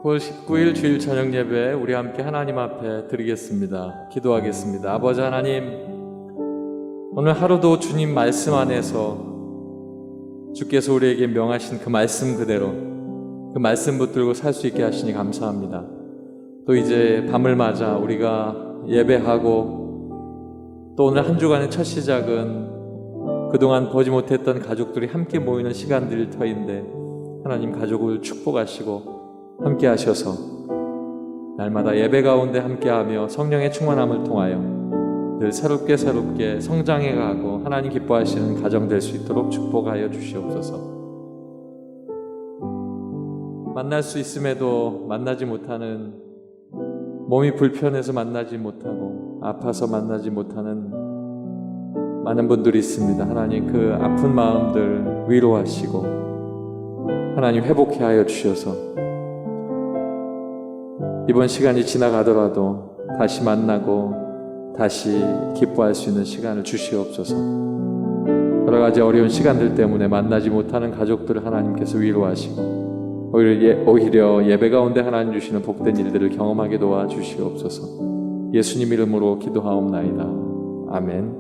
9월 19일 주일 저녁 예배 우리 함께 하나님 앞에 드리겠습니다. 기도하겠습니다. 아버지 하나님, 오늘 하루도 주님 말씀 안에서 주께서 우리에게 명하신 그 말씀 그대로 그 말씀 붙들고 살 수 있게 하시니 감사합니다. 또 이제 밤을 맞아 우리가 예배하고 또 오늘 한 주간의 첫 시작은 그동안 보지 못했던 가족들이 함께 모이는 시간들일 터인데 하나님 가족을 축복하시고 함께 하셔서 날마다 예배 가운데 함께하며 성령의 충만함을 통하여 늘 새롭게 성장해 가고 하나님 기뻐하시는 가정 될 수 있도록 축복하여 주시옵소서. 만날 수 있음에도 만나지 못하는, 몸이 불편해서 만나지 못하고 아파서 만나지 못하는 많은 분들이 있습니다. 하나님 그 아픈 마음들 위로하시고 하나님 회복해 하여 주셔서 이번 시간이 지나가더라도 다시 만나고 다시 기뻐할 수 있는 시간을 주시옵소서. 여러 가지 어려운 시간들 때문에 만나지 못하는 가족들을 하나님께서 위로하시고 오히려 예배 가운데 하나님 주시는 복된 일들을 경험하게 도와주시옵소서. 예수님 이름으로 기도하옵나이다. 아멘.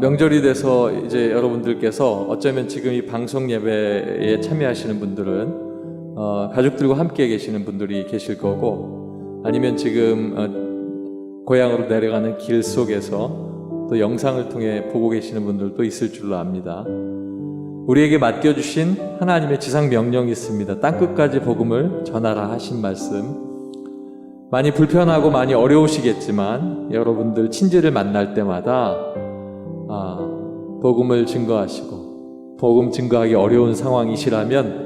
명절이 돼서 이제 여러분들께서 어쩌면 지금 이 방송 예배에 참여하시는 분들은 가족들과 함께 계시는 분들이 계실 거고, 아니면 지금 고향으로 내려가는 길 속에서 또 영상을 통해 보고 계시는 분들도 있을 줄로 압니다. 우리에게 맡겨주신 하나님의 지상 명령이 있습니다. 땅끝까지 복음을 전하라 하신 말씀, 많이 불편하고 많이 어려우시겠지만 여러분들 친지를 만날 때마다 복음을 증거하시고, 복음 증거하기 어려운 상황이시라면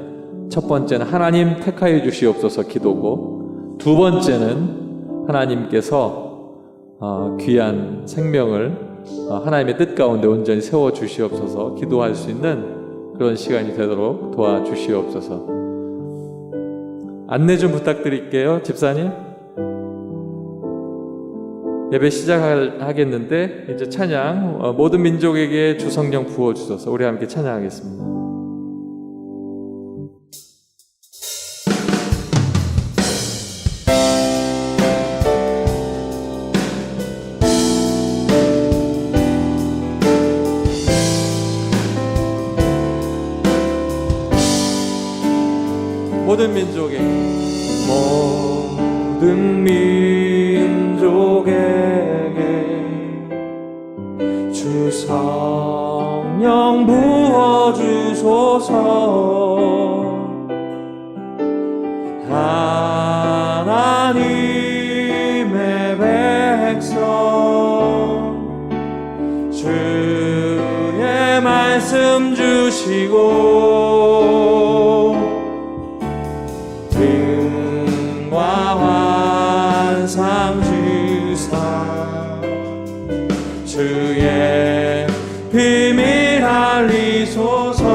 첫 번째는 하나님 택하여 주시옵소서 기도고, 두 번째는 하나님께서 귀한 생명을 하나님의 뜻 가운데 온전히 세워 주시옵소서 기도할 수 있는 그런 시간이 되도록 도와주시옵소서. 안내 좀 부탁드릴게요. 집사님, 예배 시작하겠는데 이제 찬양, 모든 민족에게 주 성령 부어주소서. 우리 함께 찬양하겠습니다. 모든 민족에게 주 성령 부어주소서. 하나님의 백성 주의 말씀 주시고 등과 환상 주사 주의 비밀 알리소서.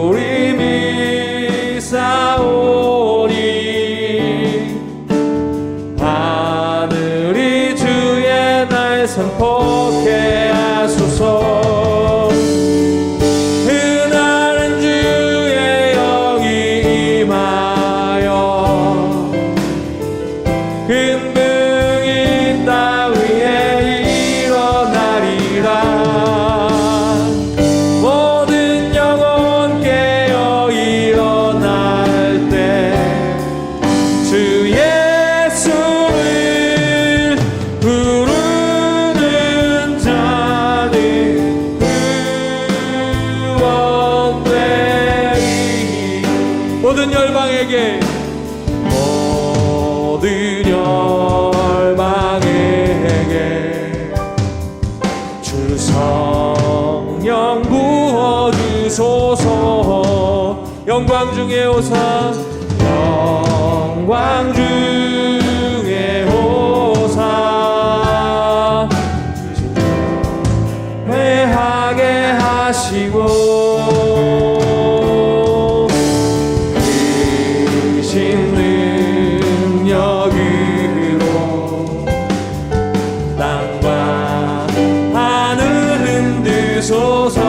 우리 믿사오니 하늘이 주의 날 선포케 하소서. 모든 열방에게 주 성령 부어주소서. 영광 중에 오사, 영광 중에 오사. 회하게 하시고 땅과 하늘 흔드소서.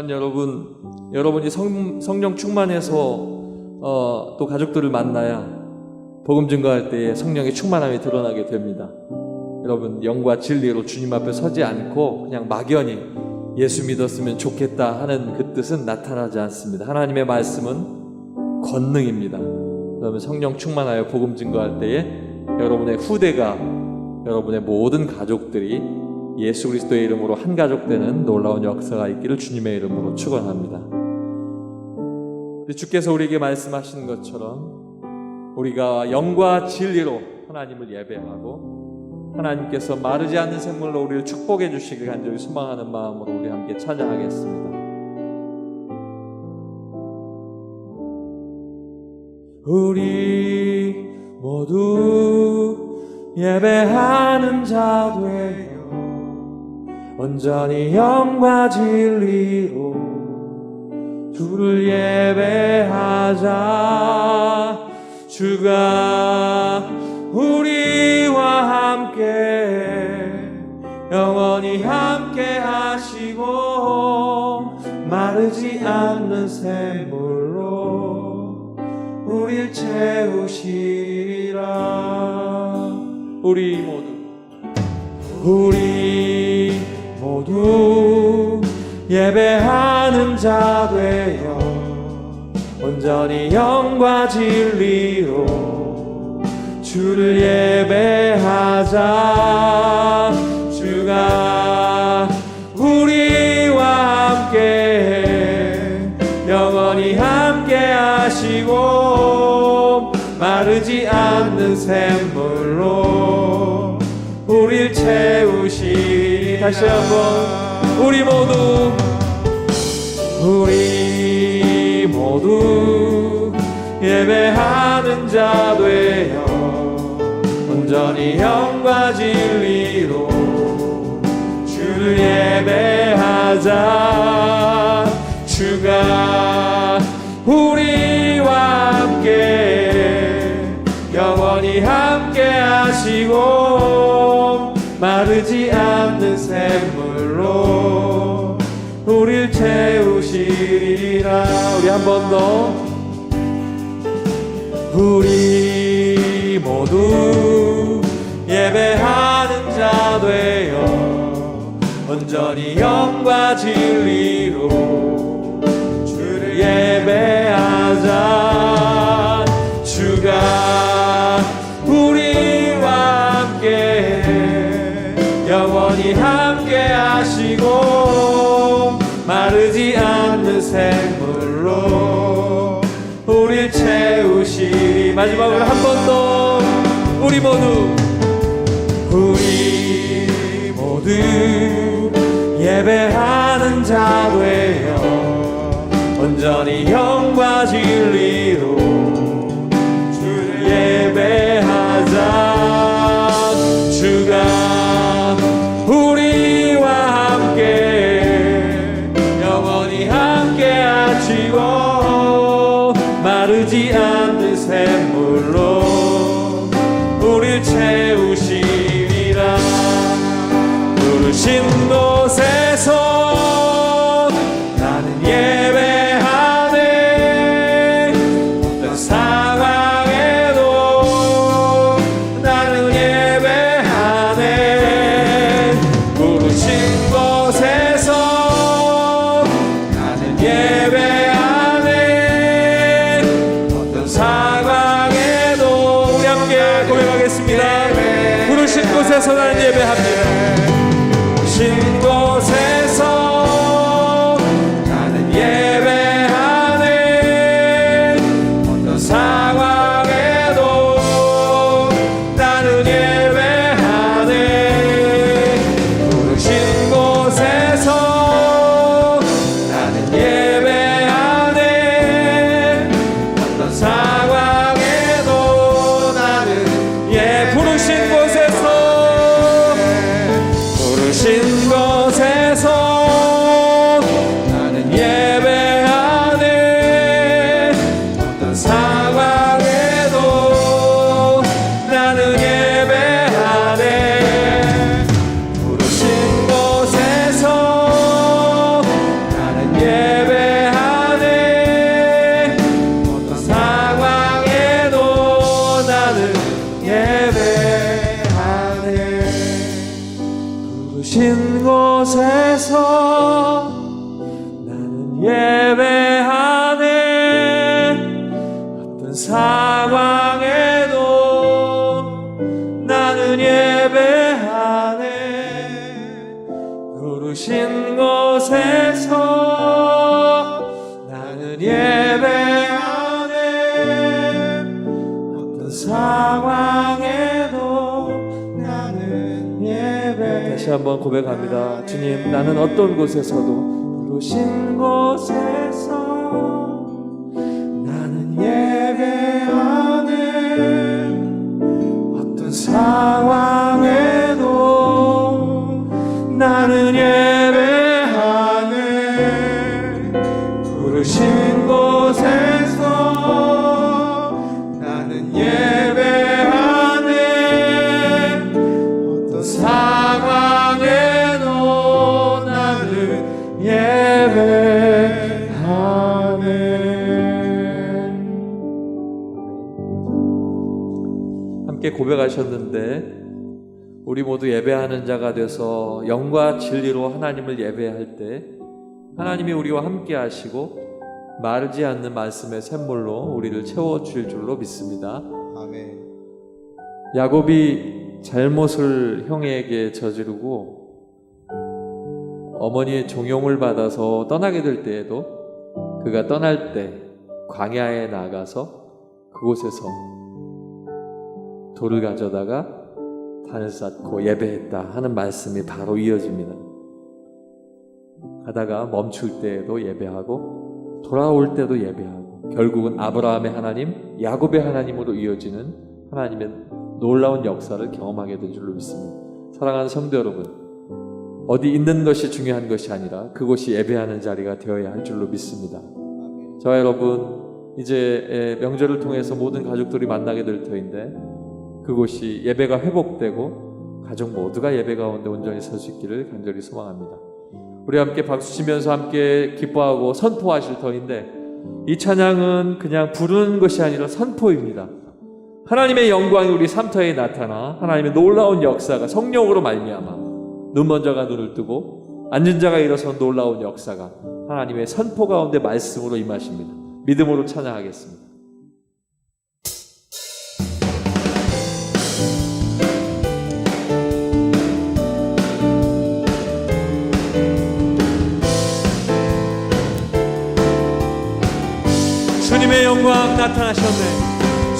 또한 여러분이 성령 충만해서 또 가족들을 만나야 복음 증거할 때에 성령의 충만함이 드러나게 됩니다. 여러분, 영과 진리로 주님 앞에 서지 않고 그냥 막연히 예수 믿었으면 좋겠다 하는 그 뜻은 나타나지 않습니다. 하나님의 말씀은 권능입니다. 그러면 성령 충만하여 복음 증거할 때에 여러분의 후대가, 여러분의 모든 가족들이 예수 그리스도의 이름으로 한 가족 되는 놀라운 역사가 있기를 주님의 이름으로 축원합니다. 주께서 우리에게 말씀하신 것처럼 우리가 영과 진리로 하나님을 예배하고 하나님께서 마르지 않는 샘물로 우리를 축복해 주시길 간절히 소망하는 마음으로 우리 함께 찬양하겠습니다. 우리 모두 예배하는 자 되어 온전히 영과 진리로 주를 예배하자. 주가 우리와 함께 영원히 함께 하시고 마르지 않는 샘물로 우릴 채우시리라. 우리 모두 예배하는 자 되어 온전히 영과 진리로 주를 예배하자. 주가 우리와 함께 영원히 함께 하시고 마르지 않는 샘물로 우릴 채우시리. 다시 한번 우리 모두 예배하는 자 되어 온전히 영과 진리로 주를 예배하자. 주가 우리와 함께 영원히 함께 하시고 마르지 않는 샘물로 우릴 채우시리라. 우리 한 번 더. 우리 모두 예배하는 자 되어 온전히 영과 진리로 주를 예배하자. 주가 우리와 함께 영원히 함께 하시고 마르지 않는 샘물로 우릴 채우시리. 마지막으로 한 번 더. 우리 모두 예배하는 자 되어 온전히 영과 진리로 주를 예배하자. 주가 우리와 함께 영원히 함께 하시고 마르지 않는 샘물로 우릴 채우시리라. 부르신 곳에서 나는 예배하네. 어떤 상황에도 나는 예배하네. 부르신 곳에서 나는 예배하네. 어떤 상황에도 우리 함께 고백하겠습니다. 부르신 곳에서 나는 예배합니다. 부르신 곳에서 나는 예배하네. 어떤 상황에도 나는 예배하네. 부르신 곳에서 나는 예배하네. 어떤 상황에도 나는 부르신 곳에서 부르신 곳에서 나는 예배하네. 어떤 상황에도 나는 예배하네. 부르신 곳에서 나는 예배하네. 어떤 상황에도 나는 예배. 다시 한번 고백합니다. 주님, 나는 어떤 곳에서도 부르신 곳에서 나는 예배하네. 어떤 상황에도 나는 예배하네. 부르신 곳에서 나는 예배하네. 어떤 상황에도 나는 예배하네. 함께 고백하셨는데 우리 모두 예배하는 자가 돼서 영과 진리로 하나님을 예배할 때 하나님이 우리와 함께 하시고 마르지 않는 말씀의 샘물로 우리를 채워주실 줄로 믿습니다. 아멘. 야곱이 잘못을 형에게 저지르고 어머니의 종용을 받아서 떠나게 될 때에도 그가 떠날 때 광야에 나가서 그곳에서 돌을 가져다가 단을 쌓고 예배했다 하는 말씀이 바로 이어집니다. 가다가 멈출 때에도 예배하고 돌아올 때도 예배하고 결국은 아브라함의 하나님, 야곱의 하나님으로 이어지는 하나님의 놀라운 역사를 경험하게 된 줄로 믿습니다. 사랑하는 성도 여러분, 어디 있는 것이 중요한 것이 아니라 그곳이 예배하는 자리가 되어야 할 줄로 믿습니다. 저와 여러분, 이제 명절을 통해서 모든 가족들이 만나게 될 터인데 그곳이 예배가 회복되고 가족 모두가 예배 가운데 온전히 설 수 있기를 간절히 소망합니다. 우리 함께 박수치면서 함께 기뻐하고 선포하실 터인데 이 찬양은 그냥 부르는 것이 아니라 선포입니다. 하나님의 영광이 우리 삶터에 나타나 하나님의 놀라운 역사가 성령으로 말미암아 눈 먼 자가 눈을 뜨고 앉은 자가 일어서 놀라운 역사가 하나님의 선포 가운데 말씀으로 임하십니다. 믿음으로 찬양하겠습니다. 주님의 영광 나타나셨네.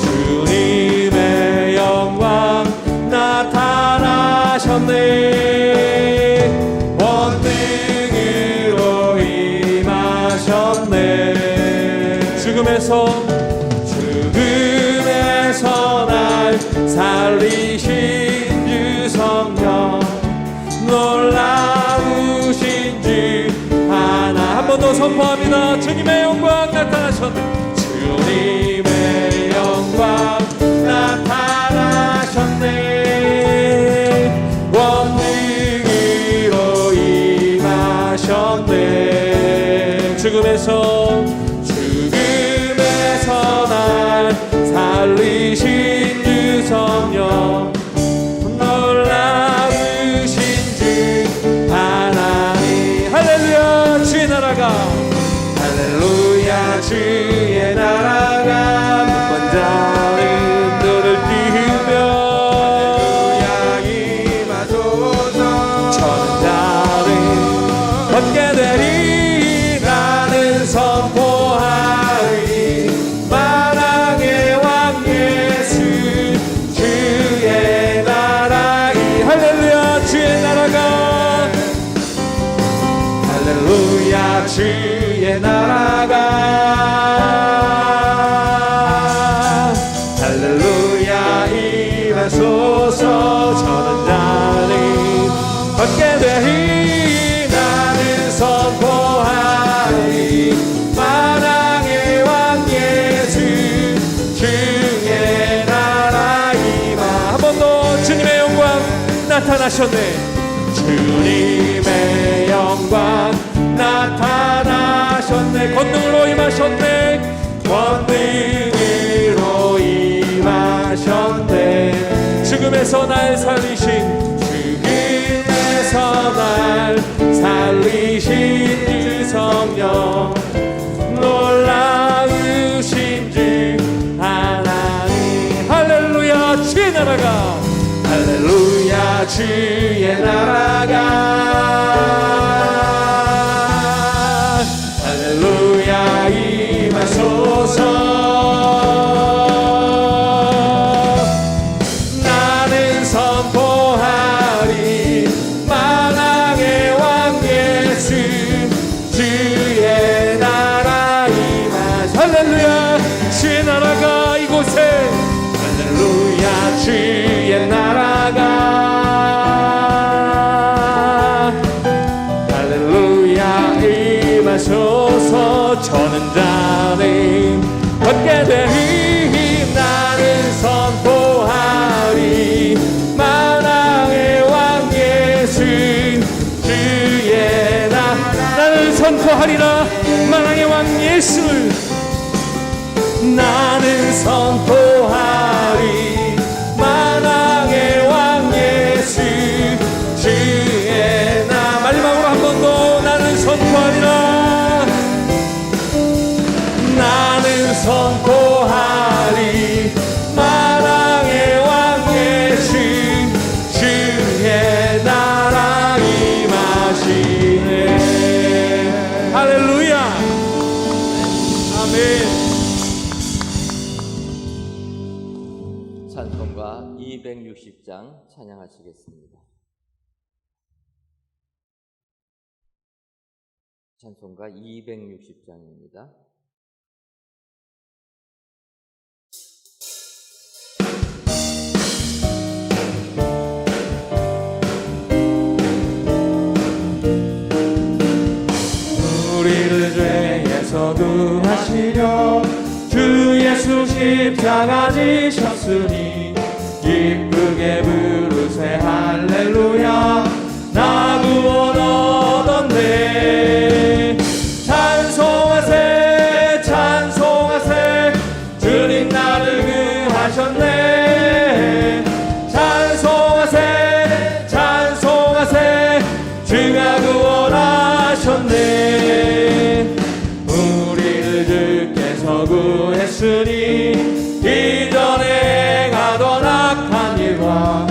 주님의 영광 나타나셨네. 원능으로 임하셨네. 죽음에서 날 살리신 주 성령 놀라우신 주 하나. 한 번 더 선포합니다. 주님의 영광 나타나셨네. 주님의 영광 나타나셨네. 원능으로 임하셨네. 죽음에서 날 살리신 주 성령 놀라우신 주 하나님. 할렐루야. 주의 나라가 할렐루야. 주의 나라가 먼저는 눈을 띄우며 할렐루야 임하소서. 천자를 얻게 되리 나는 선포하리. 만왕의 왕 예수 주의 나라이. 할렐루야. 주의 나라가 할렐루야. 주의 나라가 할렐루야 임하소서. 저는 나를 얻게 되리 나는 선포하리. 만왕의 왕 예수 주의 나라 임하. 한 번 더. 주님의 영광 나타나셨네. 주님의 영광 나타나셨네. 권능으로 임하셨네. 권능으로 임하셨네. 죽음에서 날 살리신 죽음에서 날 살리신 주 성령 놀라우신 주 하나님 할렐루야 주의 나라가 할렐루야 주의 나라가 할렐루야 임하소서 나는 선포하리 만왕의 왕 예수 주의 나라 임하소서 할렐루야 주의 나라가 이곳에 할렐루야 주의 나라가 할렐루야 임하소서 저는 나는 얻게 되리 나는 선포하리 만왕의 왕 예수 주의 나는 선포하리라 만왕의 왕 예수를 나는 선포하리 만왕의 왕 예수 주의 나 마지막으로 한 번 더 나는 선포하리라 나는 선포하리 만왕의 왕 예수 주의 나라 임하시네 할렐루야 아멘. 찬송가 260장 찬양하시겠습니다. 찬송가 260장입니다. 우리를 죄에서 구하시려 주 예수 십자가 지셨으니 기쁘게 부르세 할렐루야 나 구원 얻었네 찬송하세 찬송하세 주님 나를 구하셨네 찬송하세 찬송하세 주가 구원하셨네 우리를 주께서 구했으니 이전에 행하던 악한 일과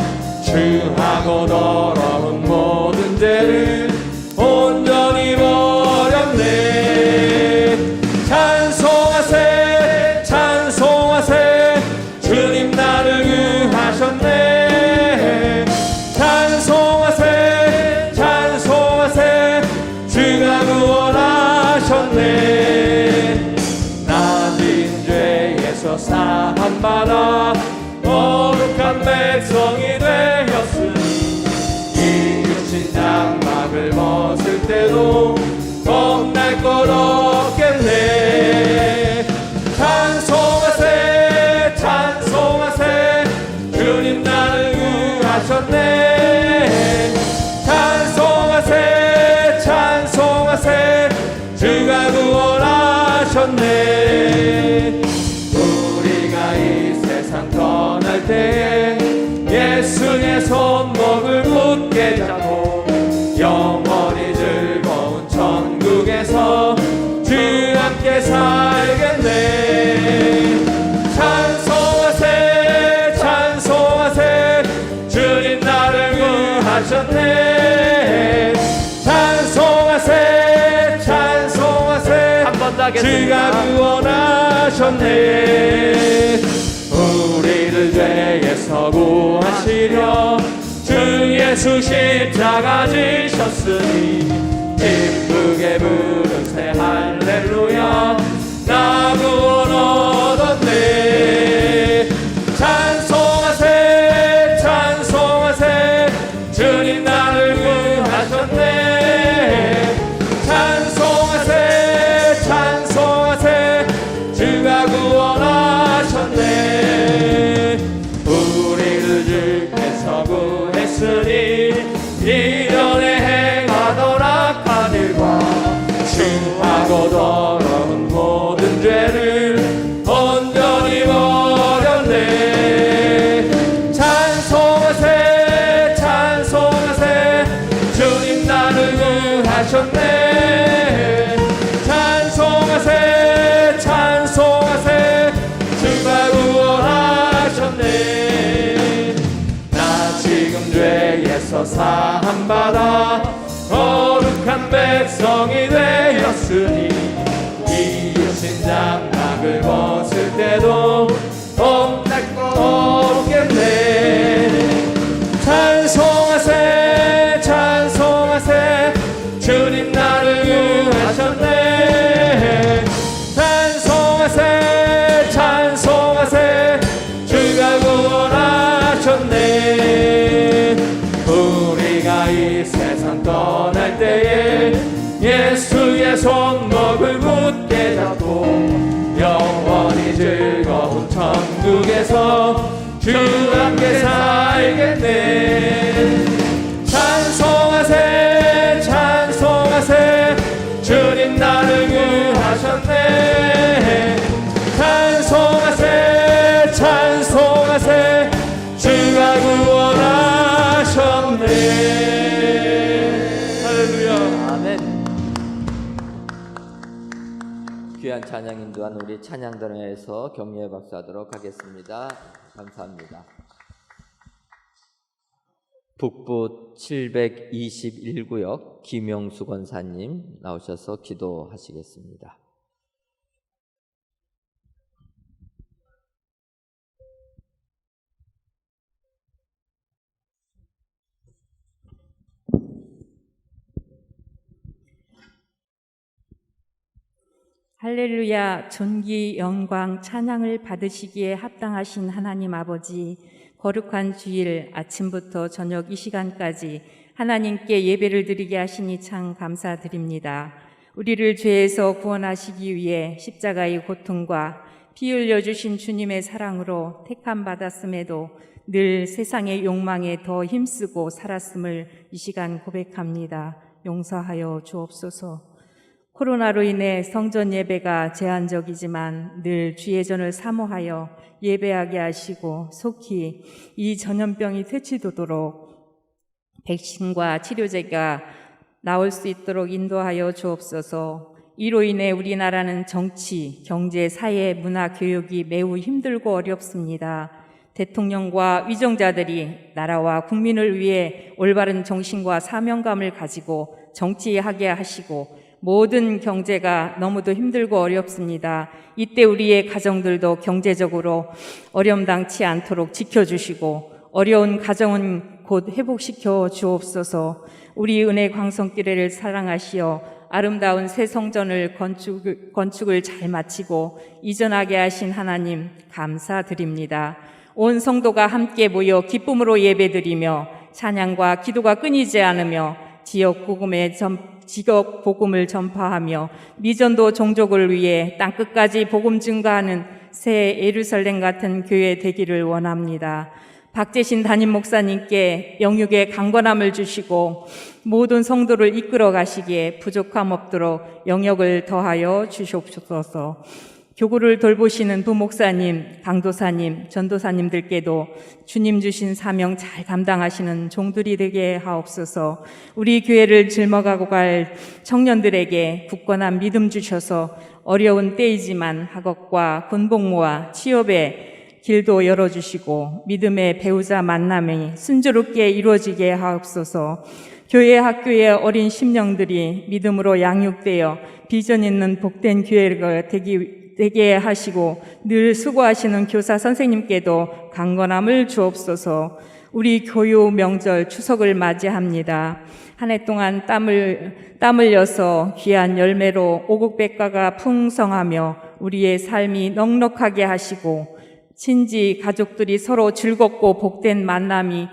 주하고 더러운 모든 죄를 온전히 버렸네 찬송하세 찬송하세 주님 나를 구하셨네 찬송하세 찬송하세 주가 구원하셨네 낮은 죄에서 사함받아 거룩한 백성이 되었으니 이 육신 장막을 벗을 때도 겁날 것 없겠네 찬송하세 찬송하세 주님 나를 구하셨네 찬송하세 찬송하세 주가 구원하셨네 우리가 이 세상 떠날 때에 예수의 손목을 굳게 잡고 영원히 즐거운 천국에서 주 함께 살겠네 찬송하세 찬송하세 주님 나를 구하셨네 찬송하세 찬송하세 한 번 더 하겠습니다 주가 구원하셨네 우리를 죄에서 구하시려 주 예수 십자가 지셨으니 기쁘게 부르세 할렐루야 나 구원 얻었네 찬송하세 찬송하세 주님 나를 구하셨네 찬송하세 찬송하세 주가 구원하셨네 우리를 주께서 구했으니 이전에 행하던 악한 일과 주하고 더러운 죄에서 사함받아 거룩한 백성이 되었으니 이으신 장막을 벗을 때도 없겠네. 찬송하세 찬송하세 주님 나를 위하셨네. 찬송하세 찬송하세 주가 구원하셨네. 우리가 이 세상 떠날 때에 예수의 손목을 굳게 잡고 영원히 즐거운 천국에서 주와 함께 살겠네. 찬송하세 찬송하세 주님 나를 구하셨네. 찬송하세 찬송하세 주가 구원하셨네. 할렐루야. 아멘. 귀한 찬양 인도한 우리 찬양단에서 격려의 박수하도록 하겠습니다. 감사합니다. 북부 721구역 김영수 권사님 나오셔서 기도하시겠습니다. 할렐루야. 존귀 영광 찬양을 받으시기에 합당하신 하나님 아버지, 거룩한 주일 아침부터 저녁 이 시간까지 하나님께 예배를 드리게 하시니 참 감사드립니다. 우리를 죄에서 구원하시기 위해 십자가의 고통과 피 흘려주신 주님의 사랑으로 택함 받았음에도 늘 세상의 욕망에 더 힘쓰고 살았음을 이 시간 고백합니다. 용서하여 주옵소서. 코로나로 인해 성전 예배가 제한적이지만 늘 주의 전을 사모하여 예배하게 하시고 속히 이 전염병이 퇴치되도록 백신과 치료제가 나올 수 있도록 인도하여 주옵소서. 이로 인해 우리나라는 정치, 경제, 사회, 문화, 교육이 매우 힘들고 어렵습니다. 대통령과 위정자들이 나라와 국민을 위해 올바른 정신과 사명감을 가지고 정치하게 하시고 모든 경제가 너무도 힘들고 어렵습니다. 이때 우리의 가정들도 경제적으로 어려움당치 않도록 지켜주시고 어려운 가정은 곧 회복시켜 주옵소서. 우리 은혜 광성교회를 사랑하시어 아름다운 새 성전을 건축을 잘 마치고 이전하게 하신 하나님 감사드립니다. 온 성도가 함께 모여 기쁨으로 예배드리며 찬양과 기도가 끊이지 않으며 지역 복음을 전파하며 미전도 종족을 위해 땅끝까지 복음 증거하는 새 예루살렘 같은 교회 되기를 원합니다. 박재신 담임 목사님께 영육의 강건함을 주시고 모든 성도를 이끌어 가시기에 부족함 없도록 영역을 더하여 주시옵소서. 교구를 돌보시는 부목사님, 강도사님, 전도사님들께도 주님 주신 사명 잘 감당하시는 종들이 되게 하옵소서. 우리 교회를 짊어가고 갈 청년들에게 굳건한 믿음 주셔서 어려운 때이지만 학업과 군복무와 취업의 길도 열어주시고 믿음의 배우자 만남이 순조롭게 이루어지게 하옵소서. 교회 학교의 어린 심령들이 믿음으로 양육되어 비전 있는 복된 교회가 되게 하시고 늘 수고하시는 교사 선생님께도 강건함을 주옵소서. 우리 교육 명절 추석을 맞이합니다. 한 해 동안 땀을 흘려서 귀한 열매로 오곡백과가 풍성하며 우리의 삶이 넉넉하게 하시고 친지 가족들이 서로 즐겁고 복된 만남이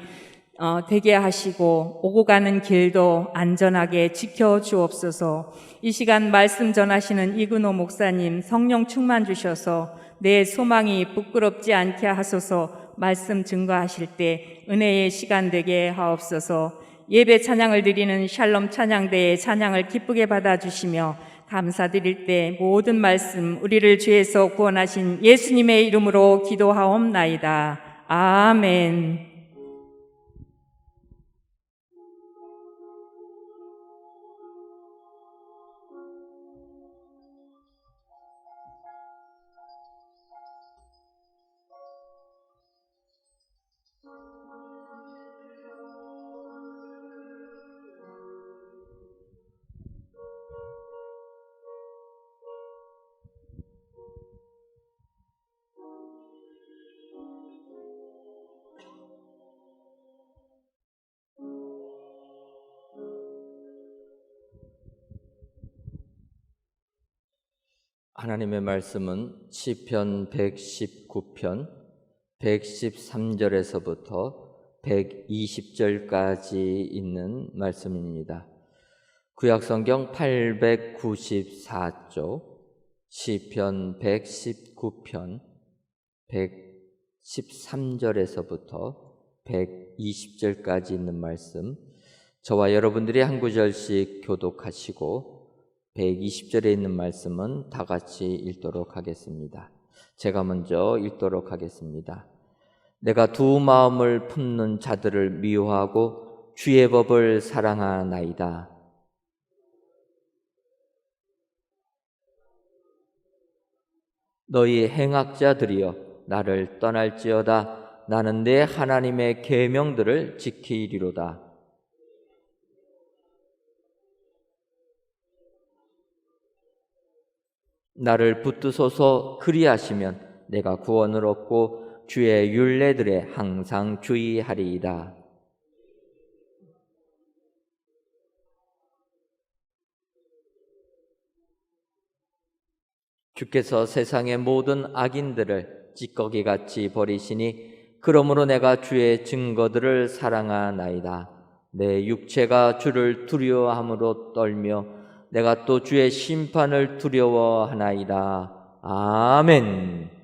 되게 하시고 오고 가는 길도 안전하게 지켜주옵소서. 이 시간 말씀 전하시는 이근호 목사님 성령 충만 주셔서 내 소망이 부끄럽지 않게 하소서. 말씀 증거하실 때 은혜의 시간 되게 하옵소서. 예배 찬양을 드리는 샬롬 찬양대의 찬양을 기쁘게 받아주시며 감사드릴 때 모든 말씀 우리를 죄에서 구원하신 예수님의 이름으로 기도하옵나이다. 아멘. 하나님의 말씀은 시편 119편 113절에서부터 120절까지 있는 말씀입니다. 구약성경 894쪽 시편 119편 113절에서부터 120절까지 있는 말씀, 저와 여러분들이 한 구절씩 교독하시고 120절에 있는 말씀은 다 같이 읽도록 하겠습니다. 제가 먼저 읽도록 하겠습니다. 내가 두 마음을 품는 자들을 미워하고 주의 법을 사랑하나이다. 너희 행악자들이여 나를 떠날지어다. 나는 내 하나님의 계명들을 지키리로다. 나를 붙드소서. 그리하시면 내가 구원을 얻고 주의 율례들에 항상 주의하리이다. 주께서 세상의 모든 악인들을 찌꺼기같이 버리시니 그러므로 내가 주의 증거들을 사랑하나이다. 내 육체가 주를 두려워함으로 떨며 내가 또 주의 심판을 두려워하나이다. 아멘.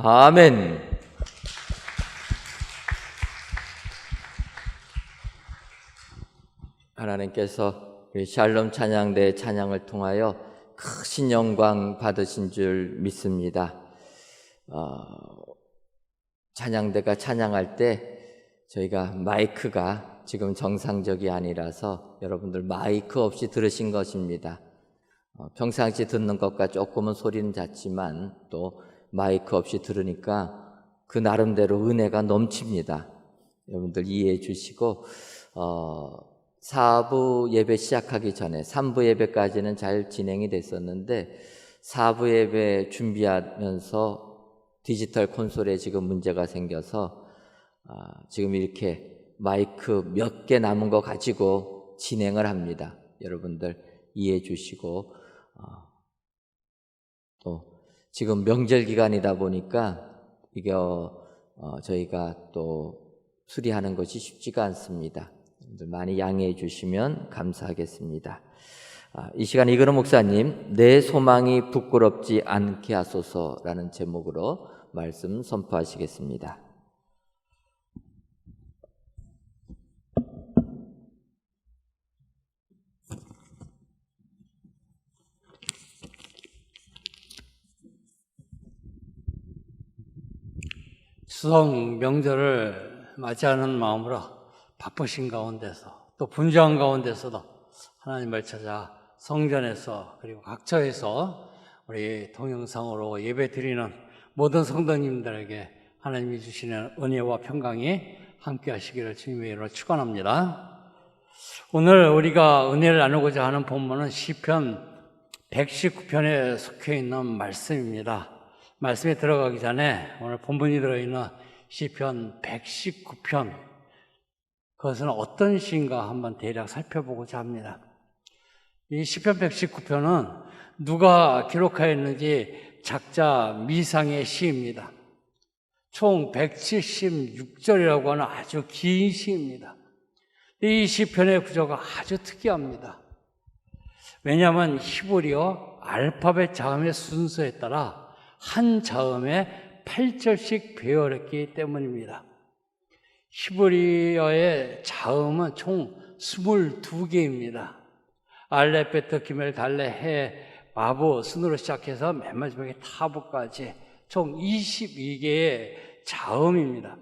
아멘. 하나님께서 우리 샬롬 찬양대 찬양을 통하여 크신 영광 받으신 줄 믿습니다. 찬양대가 찬양할 때 저희가 마이크가 지금 정상적이 아니라서 여러분들 마이크 없이 들으신 것입니다. 평상시 듣는 것과 조금은 소리는 작지만 또 마이크 없이 들으니까 그 나름대로 은혜가 넘칩니다. 여러분들 이해해 주시고 4부 예배 시작하기 전에 3부 예배까지는 잘 진행이 됐었는데 4부 예배 준비하면서 디지털 콘솔에 지금 문제가 생겨서 지금 이렇게 마이크 몇 개 남은 거 가지고 진행을 합니다. 여러분들 이해해 주시고 또 지금 명절 기간이다 보니까 이게 저희가 또 수리하는 것이 쉽지가 않습니다. 여러분들 많이 양해해 주시면 감사하겠습니다. 이 시간 이근호 목사님, 내 소망이 부끄럽지 않게 하소서라는 제목으로 말씀 선포하시겠습니다. 추석 명절을 맞이하는 마음으로 바쁘신 가운데서 또 분주한 가운데서도 하나님을 찾아 성전에서 그리고 각처에서 우리 동영상으로 예배 드리는 모든 성도님들에게 하나님이 주시는 은혜와 평강이 함께 하시기를 주님의 이름으로 축원합니다. 오늘 우리가 은혜를 나누고자 하는 본문은 시편 119편에 속해 있는 말씀입니다. 말씀에 들어가기 전에 오늘 본문이 들어있는 시편 119편, 그것은 어떤 시인가 한번 대략 살펴보고자 합니다. 이 시편 119편은 누가 기록하였는지 작자 미상의 시입니다. 총 176절이라고 하는 아주 긴 시입니다. 이 시편의 구조가 아주 특이합니다. 왜냐하면 히브리어 알파벳 자음의 순서에 따라 한 자음에 8절씩 배열했기 때문입니다. 히브리어의 자음은 총 22개입니다. 알렙, 베트, 기멜, 달레, 해, 마부, 순으로 시작해서 맨 마지막에 타부까지 총 22개의 자음입니다.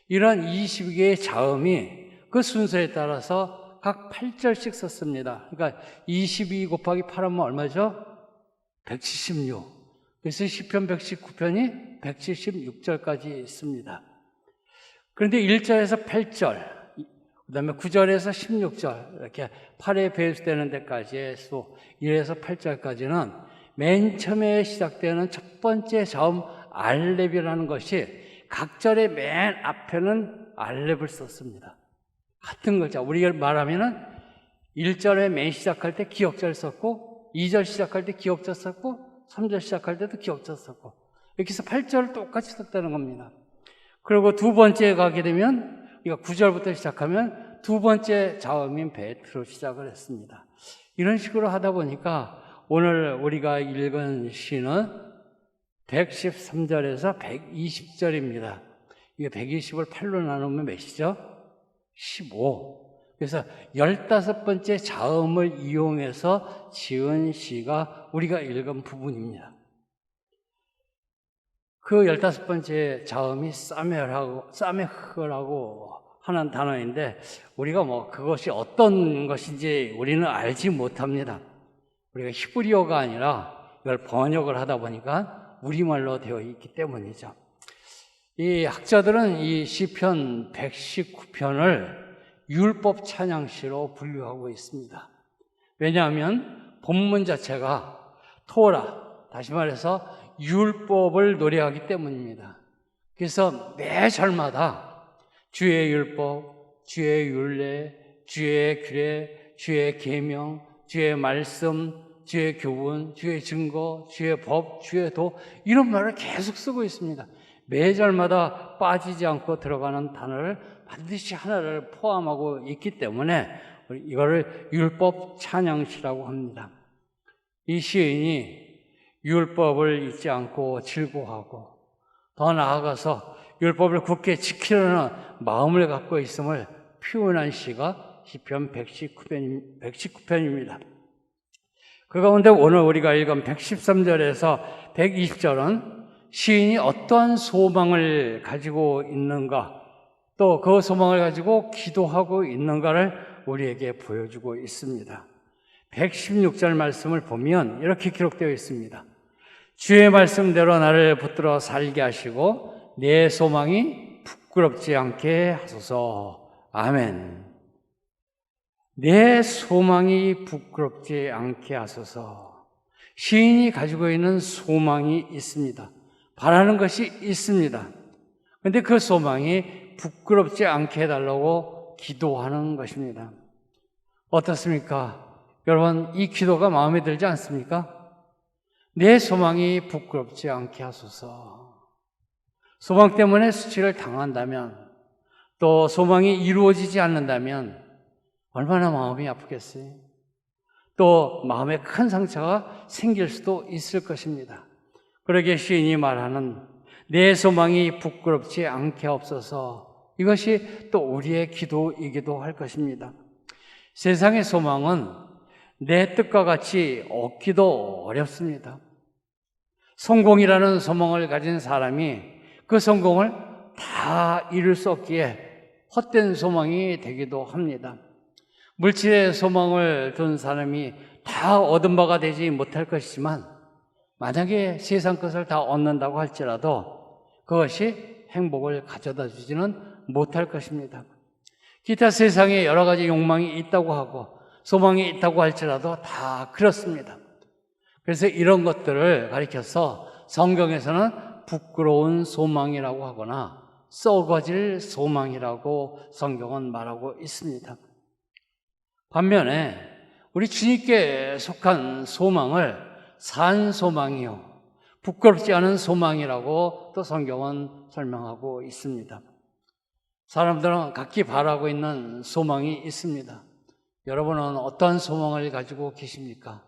이런 22개의 자음이 그 순서에 따라서 각 8절씩 썼습니다. 그러니까 22 곱하기 8하면 얼마죠? 176. 그래서 시편 119편이 176절까지 있습니다. 그런데 1절에서 8절, 그 다음에 9절에서 16절, 이렇게 8에 배수되는 데까지의 수, 1에서 8절까지는 맨 처음에 시작되는 첫 번째 자음 알렙이라는 것이 각 절의 맨 앞에는 알렙을 썼습니다. 같은 글자, 우리가 말하면은 1절에 맨 시작할 때 기역자를 썼고, 2절 시작할 때 기역자 썼고, 3절 시작할 때도 기역자 썼고, 이렇게 해서 8절을 똑같이 썼다는 겁니다. 그리고 두 번째에 가게 되면, 우리가 9절부터 시작하면 두 번째 자음인 베트로 시작을 했습니다. 이런 식으로 하다 보니까 오늘 우리가 읽은 시는 113절에서 120절입니다. 이게 120을 8로 나누면 몇이죠? 15. 그래서 15번째 자음을 이용해서 지은 시가 우리가 읽은 부분입니다. 그 15번째 자음이 사메흐라고 하는 단어인데 우리가 그것이 어떤 것인지 우리는 알지 못합니다. 우리가 히브리어가 아니라 이걸 번역을 하다 보니까 우리말로 되어 있기 때문이죠. 이 학자들은 이 시편 119편을 율법 찬양시로 분류하고 있습니다. 왜냐하면 본문 자체가 토라, 다시 말해서 율법을 노래하기 때문입니다. 그래서 매 절마다 주의 율법, 주의 율례, 주의 규례, 주의 계명, 주의 말씀, 주의 교훈, 주의 증거, 주의 법, 주의 도, 이런 말을 계속 쓰고 있습니다. 매 절마다 빠지지 않고 들어가는 단어를 반드시 하나를 포함하고 있기 때문에 이거를 율법 찬양시라고 합니다. 이 시인이 율법을 잊지 않고 즐거워하고 더 나아가서 율법을 굳게 지키려는 마음을 갖고 있음을 표현한 시가 시편 119편입니다. 그 가운데 오늘 우리가 읽은 113절에서 120절은 시인이 어떠한 소망을 가지고 있는가, 또 그 소망을 가지고 기도하고 있는가를 우리에게 보여주고 있습니다. 116절 말씀을 보면 이렇게 기록되어 있습니다. 주의 말씀대로 나를 붙들어 살게 하시고 내 소망이 부끄럽지 않게 하소서. 아멘. 내 소망이 부끄럽지 않게 하소서. 시인이 가지고 있는 소망이 있습니다. 바라는 것이 있습니다. 그런데 그 소망이 부끄럽지 않게 해달라고 기도하는 것입니다. 어떻습니까? 여러분, 이 기도가 마음에 들지 않습니까? 내 소망이 부끄럽지 않게 하소서. 소망 때문에 수치를 당한다면, 또 소망이 이루어지지 않는다면 얼마나 마음이 아프겠어요? 또 마음에 큰 상처가 생길 수도 있을 것입니다. 그러기에 시인이 말하는 내 소망이 부끄럽지 않게 없어서, 이것이 또 우리의 기도이기도 할 것입니다. 세상의 소망은 내 뜻과 같이 얻기도 어렵습니다. 성공이라는 소망을 가진 사람이 그 성공을 다 이룰 수 없기에 헛된 소망이 되기도 합니다. 물질의 소망을 둔 사람이 다 얻은 바가 되지 못할 것이지만, 만약에 세상 것을 다 얻는다고 할지라도 그것이 행복을 가져다 주지는 못할 것입니다. 기타 세상에 여러 가지 욕망이 있다고 하고 소망이 있다고 할지라도 다 그렇습니다. 그래서 이런 것들을 가리켜서 성경에서는 부끄러운 소망이라고 하거나 썩어질 소망이라고 성경은 말하고 있습니다. 반면에 우리 주님께 속한 소망을 산 소망이요, 부끄럽지 않은 소망이라고 또 성경은 설명하고 있습니다. 사람들은 각기 바라고 있는 소망이 있습니다. 여러분은 어떤 소망을 가지고 계십니까?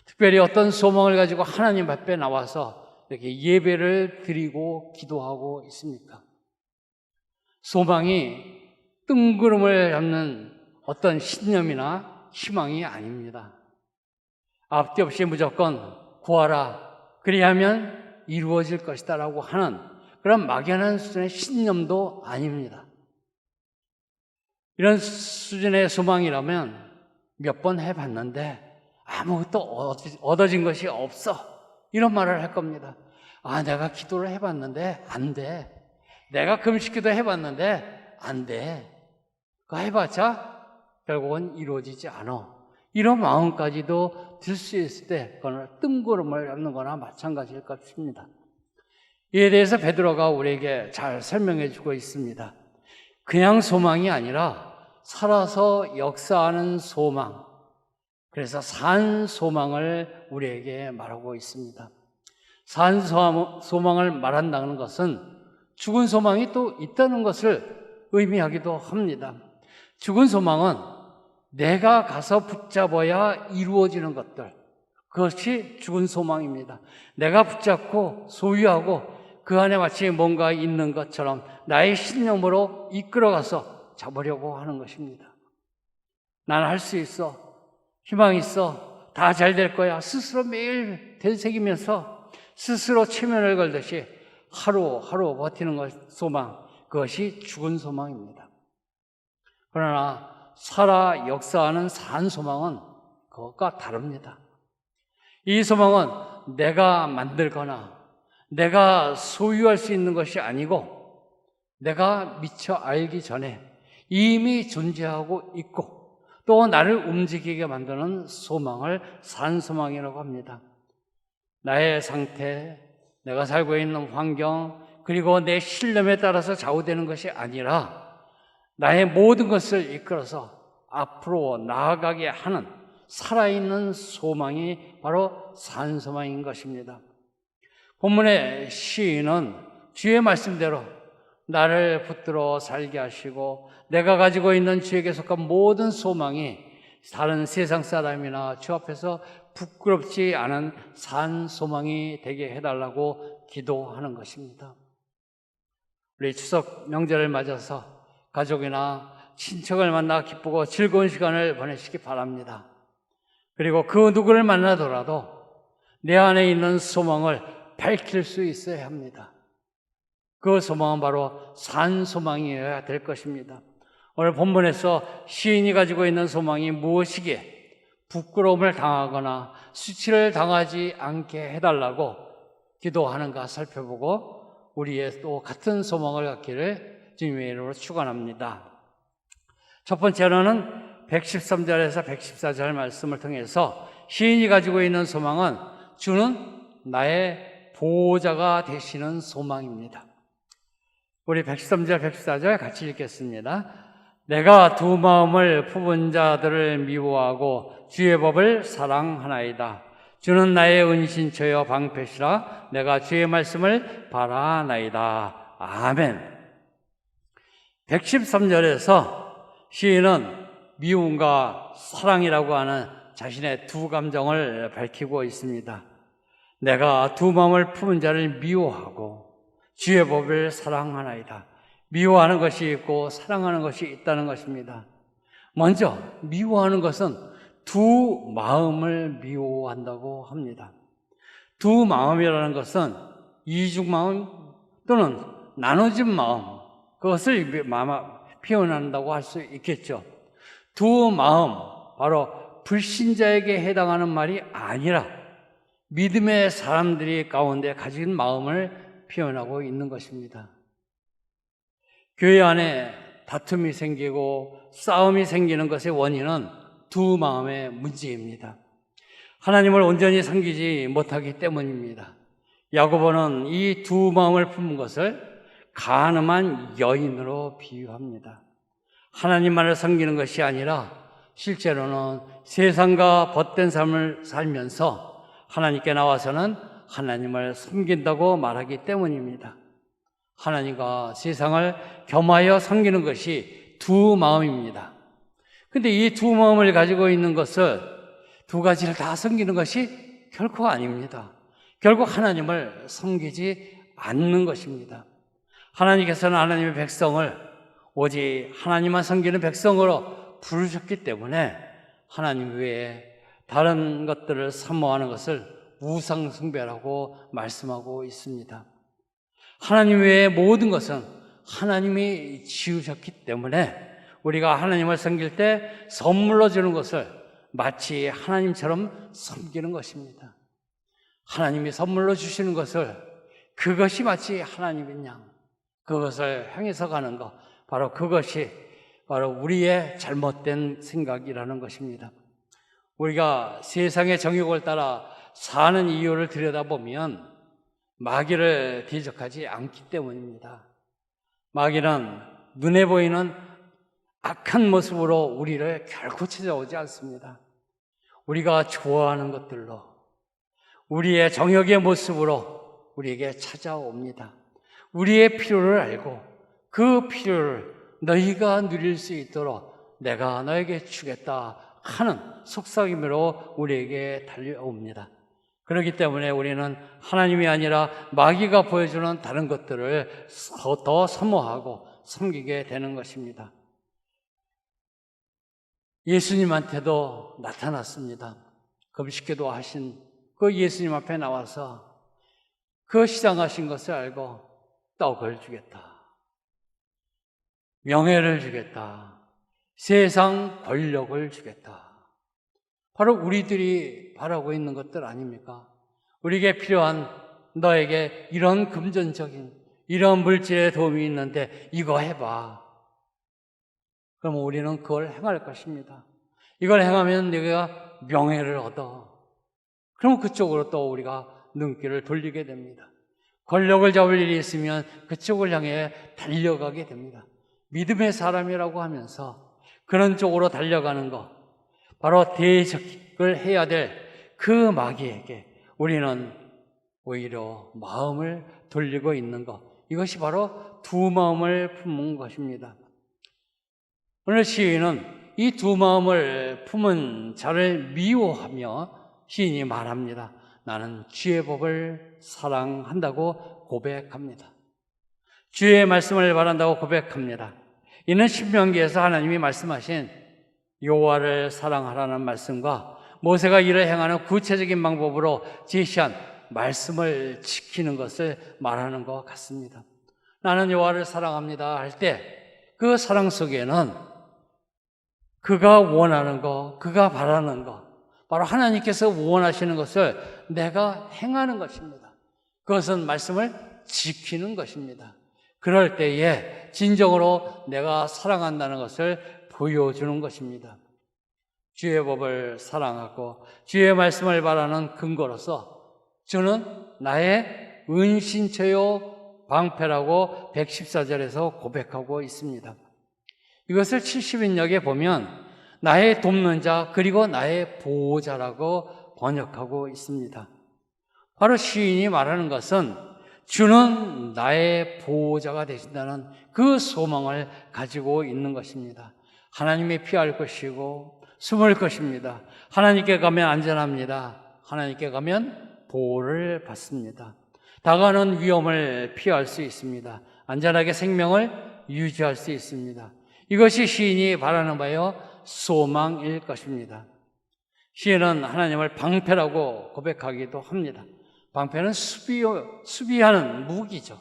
특별히 어떤 소망을 가지고 하나님 앞에 나와서 이렇게 예배를 드리고 기도하고 있습니까? 소망이 뜬구름을 잡는 어떤 신념이나 희망이 아닙니다. 앞뒤 없이 무조건 구하라, 그리하면 이루어질 것이다 라고 하는 그런 막연한 수준의 신념도 아닙니다. 이런 수준의 소망이라면 몇 번 해봤는데 아무것도 얻어진 것이 없어, 이런 말을 할 겁니다. 아, 내가 기도를 해봤는데 안 돼. 내가 금식기도 해봤는데 안 돼. 그거 해봤자 결국은 이루어지지 않아. 이런 마음까지도 들 수 있을 때 그건 뜬구름을 잡는 거나 마찬가지일 것입니다. 이에 대해서 베드로가 우리에게 잘 설명해 주고 있습니다. 그냥 소망이 아니라 살아서 역사하는 소망, 그래서 산 소망을 우리에게 말하고 있습니다. 산 소망을 말한다는 것은 죽은 소망이 또 있다는 것을 의미하기도 합니다. 죽은 소망은 내가 가서 붙잡아야 이루어지는 것들, 그것이 죽은 소망입니다. 내가 붙잡고 소유하고 그 안에 마치 뭔가 있는 것처럼 나의 신념으로 이끌어가서 잡으려고 하는 것입니다. 난 할 수 있어, 희망 있어, 다 잘 될 거야, 스스로 매일 되새기면서 스스로 체면을 걸듯이 하루하루 버티는 것, 소망, 그것이 죽은 소망입니다. 그러나 살아 역사하는 산 소망은 그것과 다릅니다. 이 소망은 내가 만들거나 내가 소유할 수 있는 것이 아니고 내가 미처 알기 전에 이미 존재하고 있고 또 나를 움직이게 만드는 소망을 산 소망이라고 합니다. 나의 상태, 내가 살고 있는 환경, 그리고 내 신념에 따라서 좌우되는 것이 아니라 나의 모든 것을 이끌어서 앞으로 나아가게 하는 살아있는 소망이 바로 산 소망인 것입니다. 본문의 시인은 주의 말씀대로 나를 붙들어 살게 하시고 내가 가지고 있는 주에게 속한 모든 소망이 다른 세상 사람이나 주 앞에서 부끄럽지 않은 산 소망이 되게 해달라고 기도하는 것입니다. 우리 추석 명절을 맞아서 가족이나 친척을 만나 기쁘고 즐거운 시간을 보내시기 바랍니다. 그리고 그 누구를 만나더라도 내 안에 있는 소망을 밝힐 수 있어야 합니다. 그 소망은 바로 산 소망이어야 될 것입니다. 오늘 본문에서 시인이 가지고 있는 소망이 무엇이기에 부끄러움을 당하거나 수치를 당하지 않게 해달라고 기도하는가 살펴보고 우리의 또 같은 소망을 갖기를 주님의 이름으로 축원합니다. 첫 번째로는 113절에서 114절 말씀을 통해서 시인이 가지고 있는 소망은 주는 나의 보호자가 되시는 소망입니다. 우리 113절, 114절 같이 읽겠습니다. 내가 두 마음을 품은 자들을 미워하고 주의 법을 사랑하나이다. 주는 나의 은신처여 방패시라. 내가 주의 말씀을 바라나이다. 아멘. 113절에서 시인은 미움과 사랑이라고 하는 자신의 두 감정을 밝히고 있습니다. 내가 두 마음을 품은 자를 미워하고 주의 법을 사랑하나이다. 미워하는 것이 있고 사랑하는 것이 있다는 것입니다. 먼저 미워하는 것은 두 마음을 미워한다고 합니다. 두 마음이라는 것은 이중마음 또는 나눠진 마음, 그것을 표현한다고 할 수 있겠죠. 두 마음, 바로 불신자에게 해당하는 말이 아니라 믿음의 사람들이 가운데 가진 마음을 표현하고 있는 것입니다. 교회 안에 다툼이 생기고 싸움이 생기는 것의 원인은 두 마음의 문제입니다. 하나님을 온전히 섬기지 못하기 때문입니다. 야고보는 이 두 마음을 품은 것을 간음한 여인으로 비유합니다. 하나님만을 섬기는 것이 아니라 실제로는 세상과 벗된 삶을 살면서 하나님께 나와서는 하나님을 섬긴다고 말하기 때문입니다. 하나님과 세상을 겸하여 섬기는 것이 두 마음입니다. 근데 이 두 마음을 가지고 있는 것을 두 가지를 다 섬기는 것이 결코 아닙니다. 결국 하나님을 섬기지 않는 것입니다. 하나님께서는 하나님의 백성을 오직 하나님만 섬기는 백성으로 부르셨기 때문에 하나님 외에 다른 것들을 사모하는 것을 우상 숭배라고 말씀하고 있습니다. 하나님 외의 모든 것은 하나님이 지으셨기 때문에 우리가 하나님을 섬길 때 선물로 주는 것을 마치 하나님처럼 섬기는 것입니다. 하나님이 선물로 주시는 것을 그것이 마치 하나님인 양, 그것을 향해서 가는 것, 바로 그것이 바로 우리의 잘못된 생각이라는 것입니다. 우리가 세상의 정욕을 따라 사는 이유를 들여다보면 마귀를 대적하지 않기 때문입니다. 마귀는 눈에 보이는 악한 모습으로 우리를 결코 찾아오지 않습니다. 우리가 좋아하는 것들로, 우리의 정욕의 모습으로 우리에게 찾아옵니다. 우리의 필요를 알고 그 필요를 너희가 누릴 수 있도록 내가 너에게 주겠다 하는 속삭임으로 우리에게 달려옵니다. 그렇기 때문에 우리는 하나님이 아니라 마귀가 보여주는 다른 것들을 더 사모하고 섬기게 되는 것입니다. 예수님한테도 나타났습니다. 금식기도 하신 그 예수님 앞에 나와서 그 시장하신 것을 알고 떡을 주겠다, 명예를 주겠다, 세상 권력을 주겠다. 바로 우리들이 바라고 있는 것들 아닙니까? 우리에게 필요한 너에게 이런 금전적인 이런 물질의 도움이 있는데 이거 해봐. 그러면 우리는 그걸 행할 것입니다. 이걸 행하면 내가 명예를 얻어. 그럼 그쪽으로 또 우리가 눈길을 돌리게 됩니다. 권력을 잡을 일이 있으면 그쪽을 향해 달려가게 됩니다. 믿음의 사람이라고 하면서 그런 쪽으로 달려가는 것, 바로 대적을 해야 될 그 마귀에게 우리는 오히려 마음을 돌리고 있는 것, 이것이 바로 두 마음을 품은 것입니다. 오늘 시인은 이 두 마음을 품은 자를 미워하며 시인이 말합니다. 나는 주의 법을 사랑한다고 고백합니다. 주의 말씀을 바란다고 고백합니다. 이는 신명기에서 하나님이 말씀하신 여호와를 사랑하라는 말씀과 모세가 이를 행하는 구체적인 방법으로 제시한 말씀을 지키는 것을 말하는 것 같습니다. 나는 여호와를 사랑합니다 할 때 그 사랑 속에는 그가 원하는 것, 그가 바라는 것, 바로 하나님께서 원하시는 것을 내가 행하는 것입니다. 그것은 말씀을 지키는 것입니다. 그럴 때에 진정으로 내가 사랑한다는 것을 보여주는 것입니다. 주의 법을 사랑하고 주의 말씀을 바라는 근거로서 주는 나의 은신처요 방패라고 114절에서 고백하고 있습니다. 이것을 70인역에 보면 나의 돕는 자 그리고 나의 보호자라고 번역하고 있습니다. 바로 시인이 말하는 것은 주는 나의 보호자가 되신다는 그 소망을 가지고 있는 것입니다. 하나님이 피할 것이고 숨을 것입니다. 하나님께 가면 안전합니다. 하나님께 가면 보호를 받습니다. 다가오는 위험을 피할 수 있습니다. 안전하게 생명을 유지할 수 있습니다. 이것이 시인이 바라는 바요 소망일 것입니다. 시인은 하나님을 방패라고 고백하기도 합니다. 방패는 수비하는 무기죠.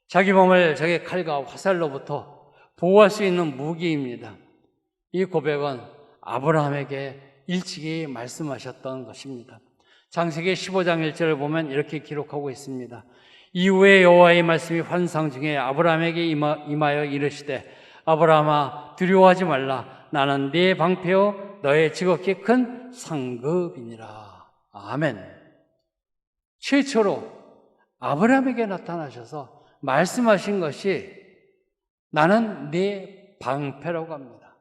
자기 몸을 적의 칼과 화살로부터 보호할 수 있는 무기입니다. 이 고백은 아브라함에게 일찍이 말씀하셨던 것입니다. 창세기 15장 1절을 보면 이렇게 기록하고 있습니다. 이후에 여호와의 말씀이 환상 중에 아브라함에게 임하여 이르시되 아브라함아 두려워하지 말라. 나는 네 방패요 너의 지극히 큰 상급이니라. 아멘. 최초로 아브라함에게 나타나셔서 말씀하신 것이 나는 네 방패라고 합니다.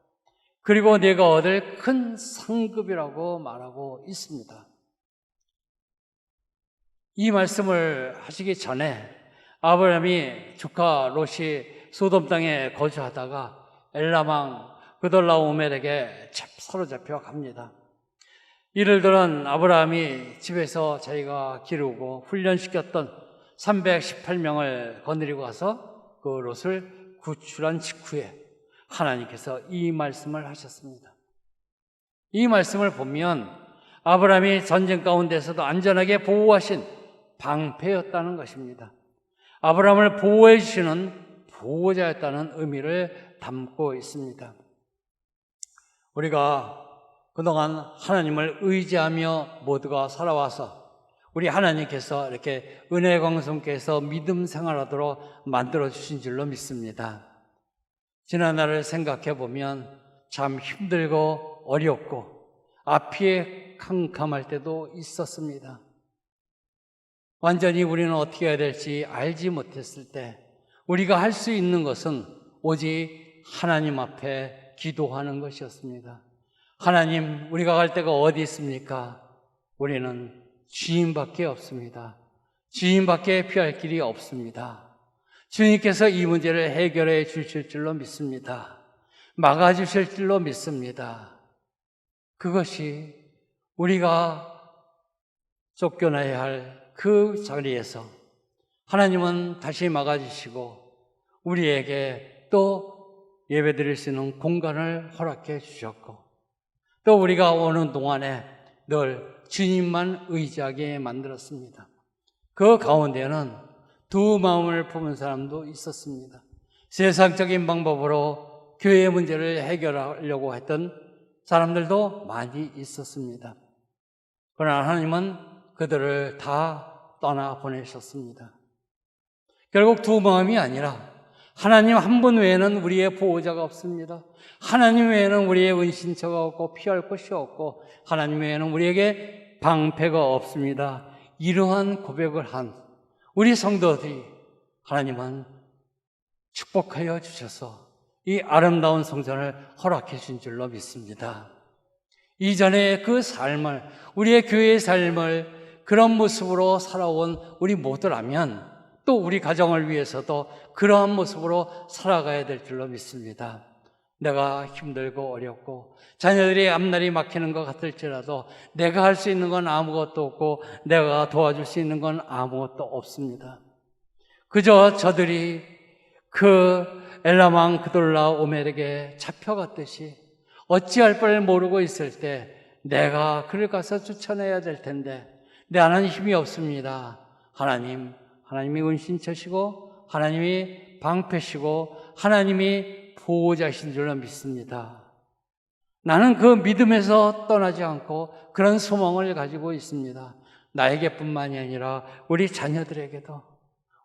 그리고 네가 얻을 큰 상급이라고 말하고 있습니다. 이 말씀을 하시기 전에 아브라함이 조카 롯이 소돔 땅에 거주하다가 엘람 그돌라오멜에게 사로잡혀 갑니다. 이를 들은 아브라함이 집에서 자기가 기르고 훈련시켰던 318명을 거느리고 가서 그 롯을 구출한 직후에 하나님께서 이 말씀을 하셨습니다. 이 말씀을 보면 아브라함이 전쟁 가운데서도 안전하게 보호하신 방패였다는 것입니다. 아브라함을 보호해 주시는 보호자였다는 의미를 담고 있습니다. 우리가 그동안 하나님을 의지하며 모두가 살아와서 우리 하나님께서 이렇게 은혜 광성께서 믿음 생활하도록 만들어 주신 줄로 믿습니다. 지난 날을 생각해 보면 참 힘들고 어렵고 앞이 캄캄할 때도 있었습니다. 완전히 우리는 어떻게 해야 될지 알지 못했을 때 우리가 할 수 있는 것은 오직 하나님 앞에 기도하는 것이었습니다. 하나님, 우리가 갈 데가 어디 있습니까? 우리는 주님밖에 없습니다. 주님밖에 피할 길이 없습니다. 주님께서 이 문제를 해결해 주실 줄로 믿습니다. 막아주실 줄로 믿습니다. 그것이 우리가 쫓겨나야 할 그 자리에서 하나님은 다시 막아주시고 우리에게 또 예배드릴 수 있는 공간을 허락해 주셨고 또 우리가 오는 동안에 늘 주님만 의지하게 만들었습니다. 그 가운데는 두 마음을 품은 사람도 있었습니다. 세상적인 방법으로 교회 문제를 해결하려고 했던 사람들도 많이 있었습니다. 그러나 하나님은 그들을 다 떠나보내셨습니다. 결국 두 마음이 아니라 하나님 한 분 외에는 우리의 보호자가 없습니다. 하나님 외에는 우리의 은신처가 없고 피할 곳이 없고 하나님 외에는 우리에게 방패가 없습니다. 이러한 고백을 한 우리 성도들이 하나님은 축복하여 주셔서 이 아름다운 성전을 허락해 주신 줄로 믿습니다. 이전에 그 삶을 우리의 교회의 삶을 그런 모습으로 살아온 우리 모두라면 또 우리 가정을 위해서도 그러한 모습으로 살아가야 될 줄로 믿습니다. 내가 힘들고 어렵고 자녀들이 앞날이 막히는 것 같을지라도 내가 할 수 있는 건 아무것도 없고 내가 도와줄 수 있는 건 아무것도 없습니다. 그저 저들이 그 엘람 왕 그돌라오멜에게 잡혀갔듯이 어찌할 바를 모르고 있을 때 내가 그를 가서 추천해야 될 텐데 나는 힘이 없습니다. 하나님이 은신처시고 하나님이 방패시고 하나님이 보호자신 줄로 믿습니다. 나는 그 믿음에서 떠나지 않고 그런 소망을 가지고 있습니다. 나에게뿐만이 아니라 우리 자녀들에게도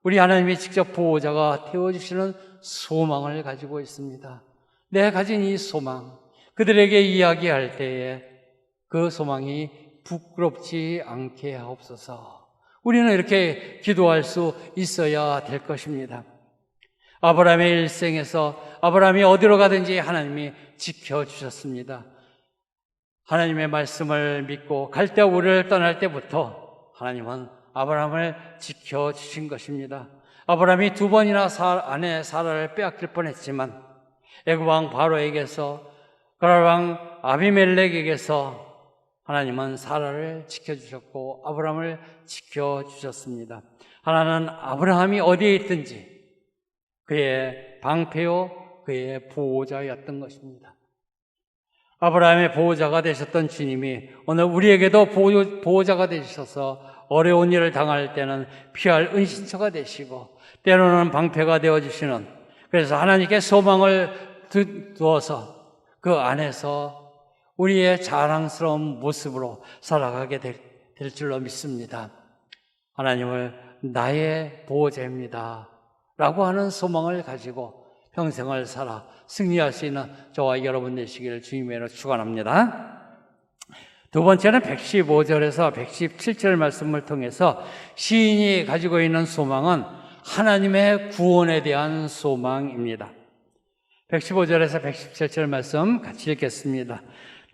우리 하나님이 직접 보호자가 되어주시는 소망을 가지고 있습니다. 내가 가진 이 소망, 그들에게 이야기할 때에 그 소망이 부끄럽지 않게 하옵소서. 우리는 이렇게 기도할 수 있어야 될 것입니다. 아브라함의 일생에서 아브라함이 어디로 가든지 하나님이 지켜주셨습니다. 하나님의 말씀을 믿고 갈대아 우르를 떠날 때부터 하나님은 아브라함을 지켜주신 것입니다. 아브라함이 2번이나 아내 사라를 빼앗길 뻔했지만 애굽 왕 바로에게서 그랄 왕 아비멜렉에게서 하나님은 사라를 지켜주셨고 아브라함을 지켜주셨습니다. 하나는 아브라함이 어디에 있든지 그의 방패요 그의 보호자였던 것입니다. 아브라함의 보호자가 되셨던 주님이 오늘 우리에게도 보호자가 되셔서 어려운 일을 당할 때는 피할 은신처가 되시고 때로는 방패가 되어주시는, 그래서 하나님께 소망을 두어서 그 안에서 우리의 자랑스러운 모습으로 살아가게 될 줄로 믿습니다. 하나님을 나의 보호자입니다 라고 하는 소망을 가지고 평생을 살아 승리할 수 있는 저와 여러분 되시기를 주님의 이름으로 축원합니다. 두 번째는 115절에서 117절 말씀을 통해서 시인이 가지고 있는 소망은 하나님의 구원에 대한 소망입니다. 115절에서 117절 말씀 같이 읽겠습니다.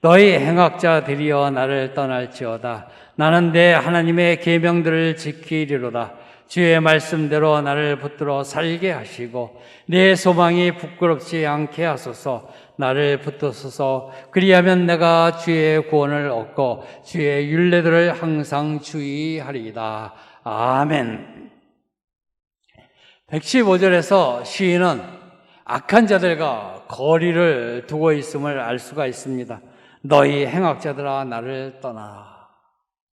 너희 행악자들이여 나를 떠날지어다. 나는 내 하나님의 계명들을 지키리로다. 주의 말씀대로 나를 붙들어 살게 하시고 내 소망이 부끄럽지 않게 하소서. 나를 붙드소서. 그리하면 내가 주의 구원을 얻고 주의 율례들을 항상 주의하리이다. 아멘. 115절에서 시인은 악한 자들과 거리를 두고 있음을 알 수가 있습니다. 너희 행악자들아 나를 떠나라.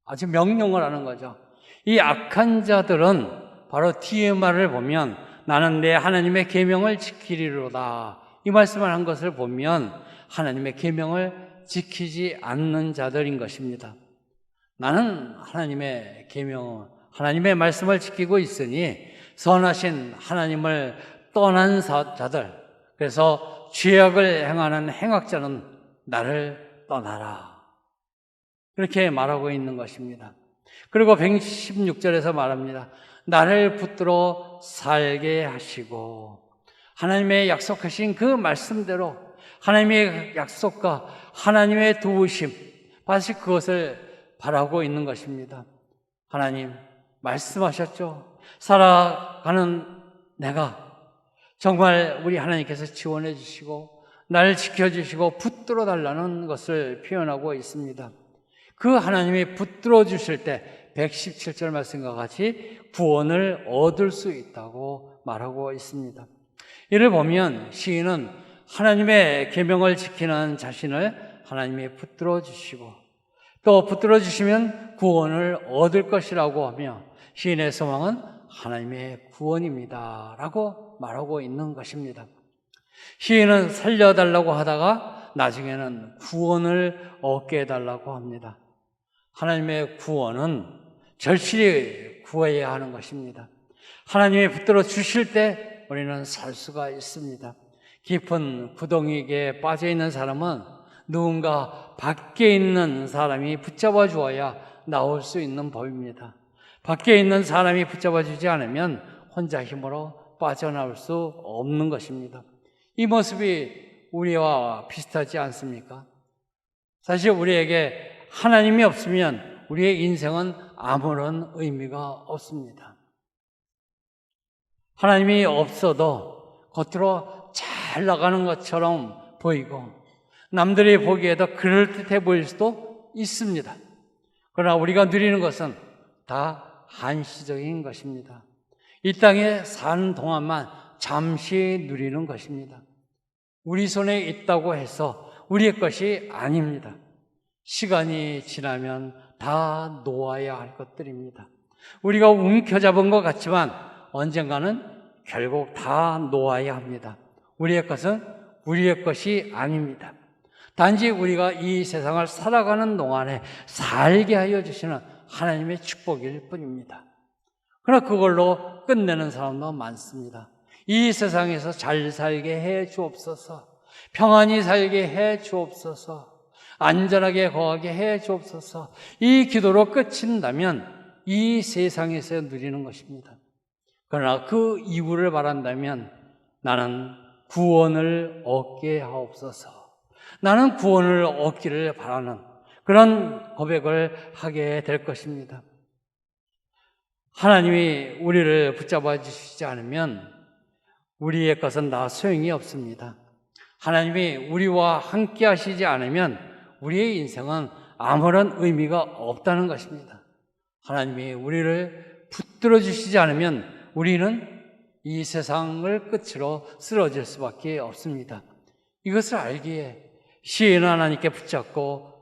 아주 명령을 하는 거죠. 이 악한 자들은 바로 뒤에 말을 보면 나는 내 하나님의 계명을 지키리로다. 이 말씀을 한 것을 보면 하나님의 계명을 지키지 않는 자들인 것입니다. 나는 하나님의 계명, 하나님의 말씀을 지키고 있으니 선하신 하나님을 떠난 자들, 그래서 죄악을 행하는 행악자는 나를 떠나라. 그렇게 말하고 있는 것입니다. 그리고 116절에서 말합니다. 나를 붙들어 살게 하시고, 하나님의 약속하신 그 말씀대로 하나님의 약속과 하나님의 도우심, 다시 그것을 바라고 있는 것입니다. 하나님 말씀하셨죠. 살아가는 내가 정말 우리 하나님께서 지원해 주시고 나를 지켜주시고 붙들어 달라는 것을 표현하고 있습니다. 그 하나님이 붙들어 주실 때 117절 말씀과 같이 구원을 얻을 수 있다고 말하고 있습니다. 이를 보면 시인은 하나님의 계명을 지키는 자신을 하나님이 붙들어 주시고 또 붙들어 주시면 구원을 얻을 것이라고 하며 시인의 소망은 하나님의 구원입니다 라고 말하고 있는 것입니다. 시인은 살려달라고 하다가 나중에는 구원을 얻게 해달라고 합니다. 하나님의 구원은 절실히 구해야 하는 것입니다. 하나님이 붙들어 주실 때 우리는 살 수가 있습니다. 깊은 구덩이에 빠져 있는 사람은 누군가 밖에 있는 사람이 붙잡아 주어야 나올 수 있는 법입니다. 밖에 있는 사람이 붙잡아 주지 않으면 혼자 힘으로 빠져나올 수 없는 것입니다. 이 모습이 우리와 비슷하지 않습니까? 사실 우리에게 하나님이 없으면 우리의 인생은 아무런 의미가 없습니다. 하나님이 없어도 겉으로 잘 나가는 것처럼 보이고 남들이 보기에도 그럴듯해 보일 수도 있습니다. 그러나 우리가 누리는 것은 다 한시적인 것입니다. 이 땅에 사는 동안만 잠시 누리는 것입니다. 우리 손에 있다고 해서 우리의 것이 아닙니다. 시간이 지나면 다 놓아야 할 것들입니다. 우리가 움켜잡은 것 같지만 언젠가는 결국 다 놓아야 합니다. 우리의 것은 우리의 것이 아닙니다. 단지 우리가 이 세상을 살아가는 동안에 살게 하여 주시는 하나님의 축복일 뿐입니다. 그러나 그걸로 끝내는 사람도 많습니다. 이 세상에서 잘 살게 해 주옵소서, 평안히 살게 해 주옵소서, 안전하게 거하게 해 주옵소서. 이 기도로 끝인다면 이 세상에서 누리는 것입니다. 그러나 그 이후를 바란다면 나는 구원을 얻게 하옵소서, 나는 구원을 얻기를 바라는 그런 고백을 하게 될 것입니다. 하나님이 우리를 붙잡아 주시지 않으면 우리의 것은 다 소용이 없습니다. 하나님이 우리와 함께 하시지 않으면 우리의 인생은 아무런 의미가 없다는 것입니다. 하나님이 우리를 붙들어 주시지 않으면 우리는 이 세상을 끝으로 쓰러질 수밖에 없습니다. 이것을 알기에 시인은 하나님께 붙잡고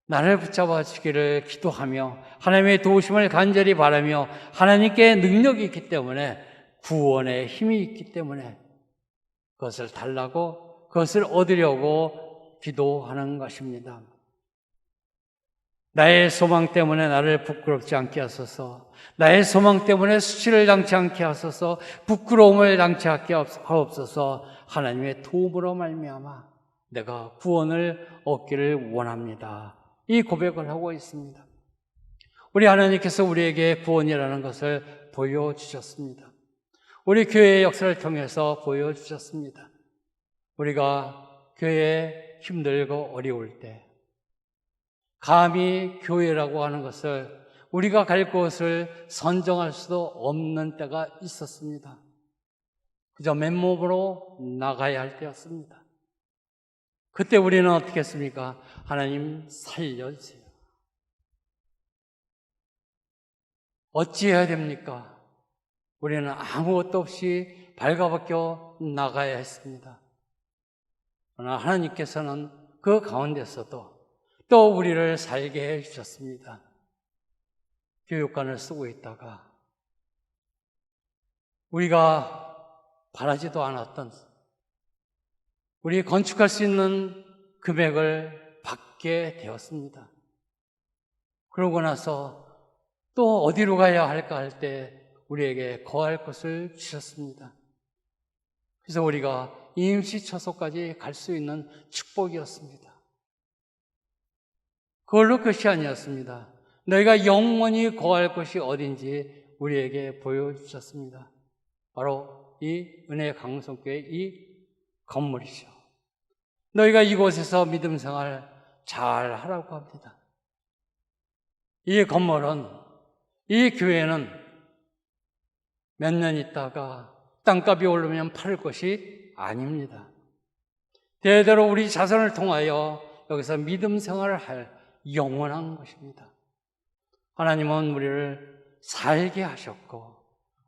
나를 붙잡아 주기를 기도하며 하나님의 도우심을 간절히 바라며 하나님께 능력이 있기 때문에 구원의 힘이 있기 때문에 그것을 달라고 그것을 얻으려고 기도하는 것입니다. 나의 소망 때문에 나를 부끄럽지 않게 하소서. 나의 소망 때문에 수치를 당치 않게 하소서. 부끄러움을 당치 않게 하옵소서. 하나님의 도움으로 말미암아 내가 구원을 얻기를 원합니다. 이 고백을 하고 있습니다. 우리 하나님께서 우리에게 구원이라는 것을 보여주셨습니다. 우리 교회의 역사를 통해서 보여주셨습니다. 우리가 교회에 힘들고 어려울 때 감히 교회라고 하는 것을 우리가 갈 곳을 선정할 수도 없는 때가 있었습니다. 그저 맨몸으로 나가야 할 때였습니다. 그때 우리는 어떻게 했습니까? 하나님 살려주세요. 어찌해야 됩니까? 우리는 아무것도 없이 발가벗겨 나가야 했습니다. 그러나 하나님께서는 그 가운데서도 또 우리를 살게 해주셨습니다. 교육관을 쓰고 있다가 우리가 바라지도 않았던 우리 건축할 수 있는 금액을 받게 되었습니다. 그러고 나서 또 어디로 가야 할까 할 때 우리에게 거할 곳을 주셨습니다. 그래서 우리가 임시처소까지 갈 수 있는 축복이었습니다. 그걸로 끝이 아니었습니다. 너희가 영원히 거할 곳이 어딘지 우리에게 보여주셨습니다. 바로 이 은혜 강성교회 이 건물이죠. 너희가 이곳에서 믿음 생활 잘 하라고 합니다. 이 건물은, 이 교회는 몇 년 있다가 땅값이 오르면 팔을 것이 아닙니다. 대대로 우리 자손을 통하여 여기서 믿음 생활을 할 영원한 것입니다. 하나님은 우리를 살게 하셨고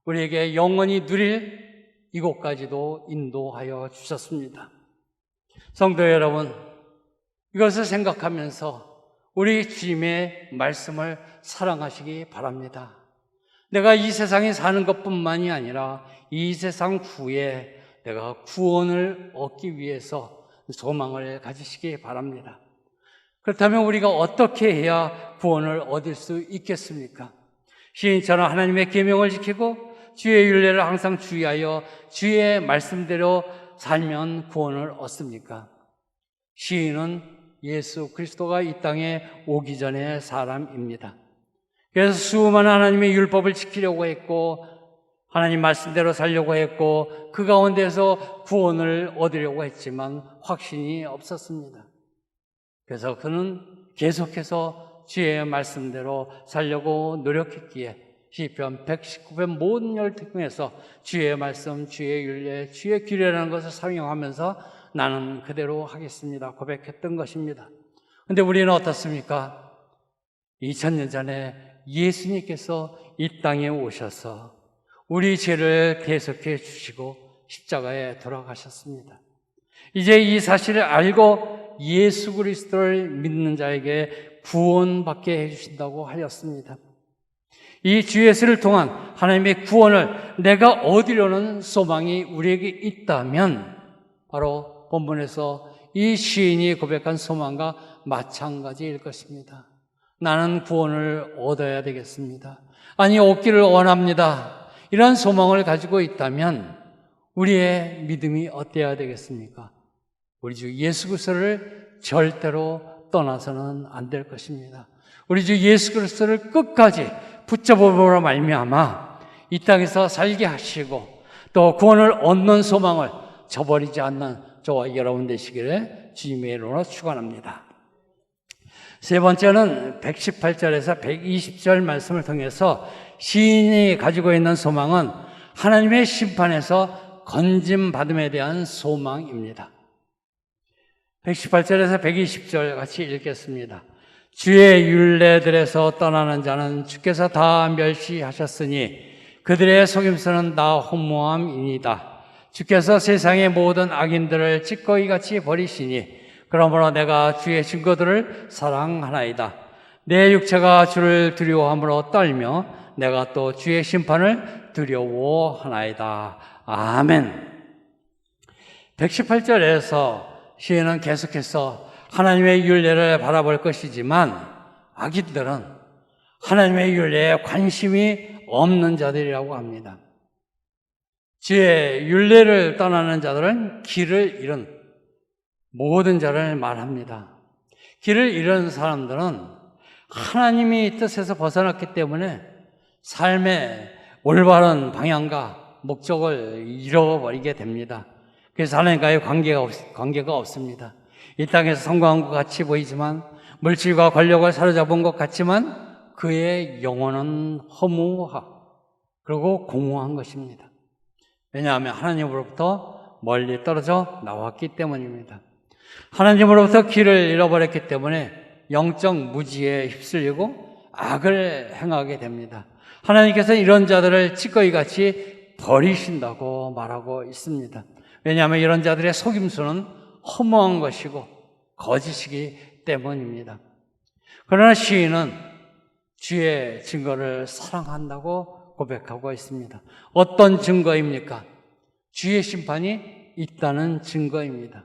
우리에게 영원히 누릴 이곳까지도 인도하여 주셨습니다. 성도 여러분, 이것을 생각하면서 우리 주님의 말씀을 사랑하시기 바랍니다. 내가 이 세상에 사는 것뿐만이 아니라 이 세상 후에 내가 구원을 얻기 위해서 소망을 가지시기 바랍니다. 그렇다면 우리가 어떻게 해야 구원을 얻을 수 있겠습니까? 시인처럼 하나님의 계명을 지키고 주의 율례를 항상 주의하여 주의 말씀대로 살면 구원을 얻습니까? 시인은 예수 그리스도가 이 땅에 오기 전의 사람입니다. 그래서 수많은 하나님의 율법을 지키려고 했고 하나님 말씀대로 살려고 했고 그 가운데서 구원을 얻으려고 했지만 확신이 없었습니다. 그래서 그는 계속해서 주의 말씀대로 살려고 노력했기에 시편 119편 모든 열을 통해서 주의 말씀, 주의 율례, 주의 규례라는 것을 사용하면서 나는 그대로 하겠습니다 고백했던 것입니다. 그런데 우리는 어떻습니까? 2000년 전에 예수님께서 이 땅에 오셔서 우리 죄를 대속해 주시고 십자가에 돌아가셨습니다. 이제 이 사실을 알고 예수 그리스도를 믿는 자에게 구원받게 해주신다고 하였습니다. 이 주 예수를 통한 하나님의 구원을 내가 얻으려는 소망이 우리에게 있다면 바로 본문에서 이 시인이 고백한 소망과 마찬가지일 것입니다. 나는 구원을 얻어야 되겠습니다. 아니, 얻기를 원합니다. 이런 소망을 가지고 있다면 우리의 믿음이 어때야 되겠습니까? 우리 주 예수 그리스도를 절대로 떠나서는 안 될 것입니다. 우리 주 예수 그리스도를 끝까지 붙잡아보라 말미암아 이 땅에서 살게 하시고 또 구원을 얻는 소망을 저버리지 않는 저와 여러분 되시기를 주님의 이름으로 축원합니다. 세 번째는 118절에서 120절 말씀을 통해서 시인이 가지고 있는 소망은 하나님의 심판에서 건짐받음에 대한 소망입니다. 118절에서 120절 같이 읽겠습니다. 주의 율례들에서 떠나는 자는 주께서 다 멸시하셨으니 그들의 속임수는 다 허무함이니이다. 주께서 세상의 모든 악인들을 찌꺼기 같이 버리시니 그러므로 내가 주의 증거들을 사랑하나이다. 내 육체가 주를 두려워함으로 떨며 내가 또 주의 심판을 두려워하나이다. 아멘. 118절에서 시인은 계속해서 하나님의 율례를 바라볼 것이지만 악인들은 하나님의 율례에 관심이 없는 자들이라고 합니다. 주의 율례를 떠나는 자들은 길을 잃은 모든 자를 말합니다. 길을 잃은 사람들은 하나님의 뜻에서 벗어났기 때문에 삶의 올바른 방향과 목적을 잃어버리게 됩니다. 그래서 하나님과의 관계가 없습니다. 이 땅에서 성공한 것 같이 보이지만 물질과 권력을 사로잡은 것 같지만 그의 영혼은 그리고 공허한 것입니다. 왜냐하면 하나님으로부터 멀리 떨어져 나왔기 때문입니다. 하나님으로부터 길을 잃어버렸기 때문에 영적 무지에 휩쓸리고 악을 행하게 됩니다. 하나님께서 이런 자들을 찌꺼기같이 버리신다고 말하고 있습니다. 왜냐하면 이런 자들의 속임수는 허무한 것이고 거짓이기 때문입니다. 그러나 시인은 주의 증거를 사랑한다고 고백하고 있습니다. 어떤 증거입니까? 주의 심판이 있다는 증거입니다.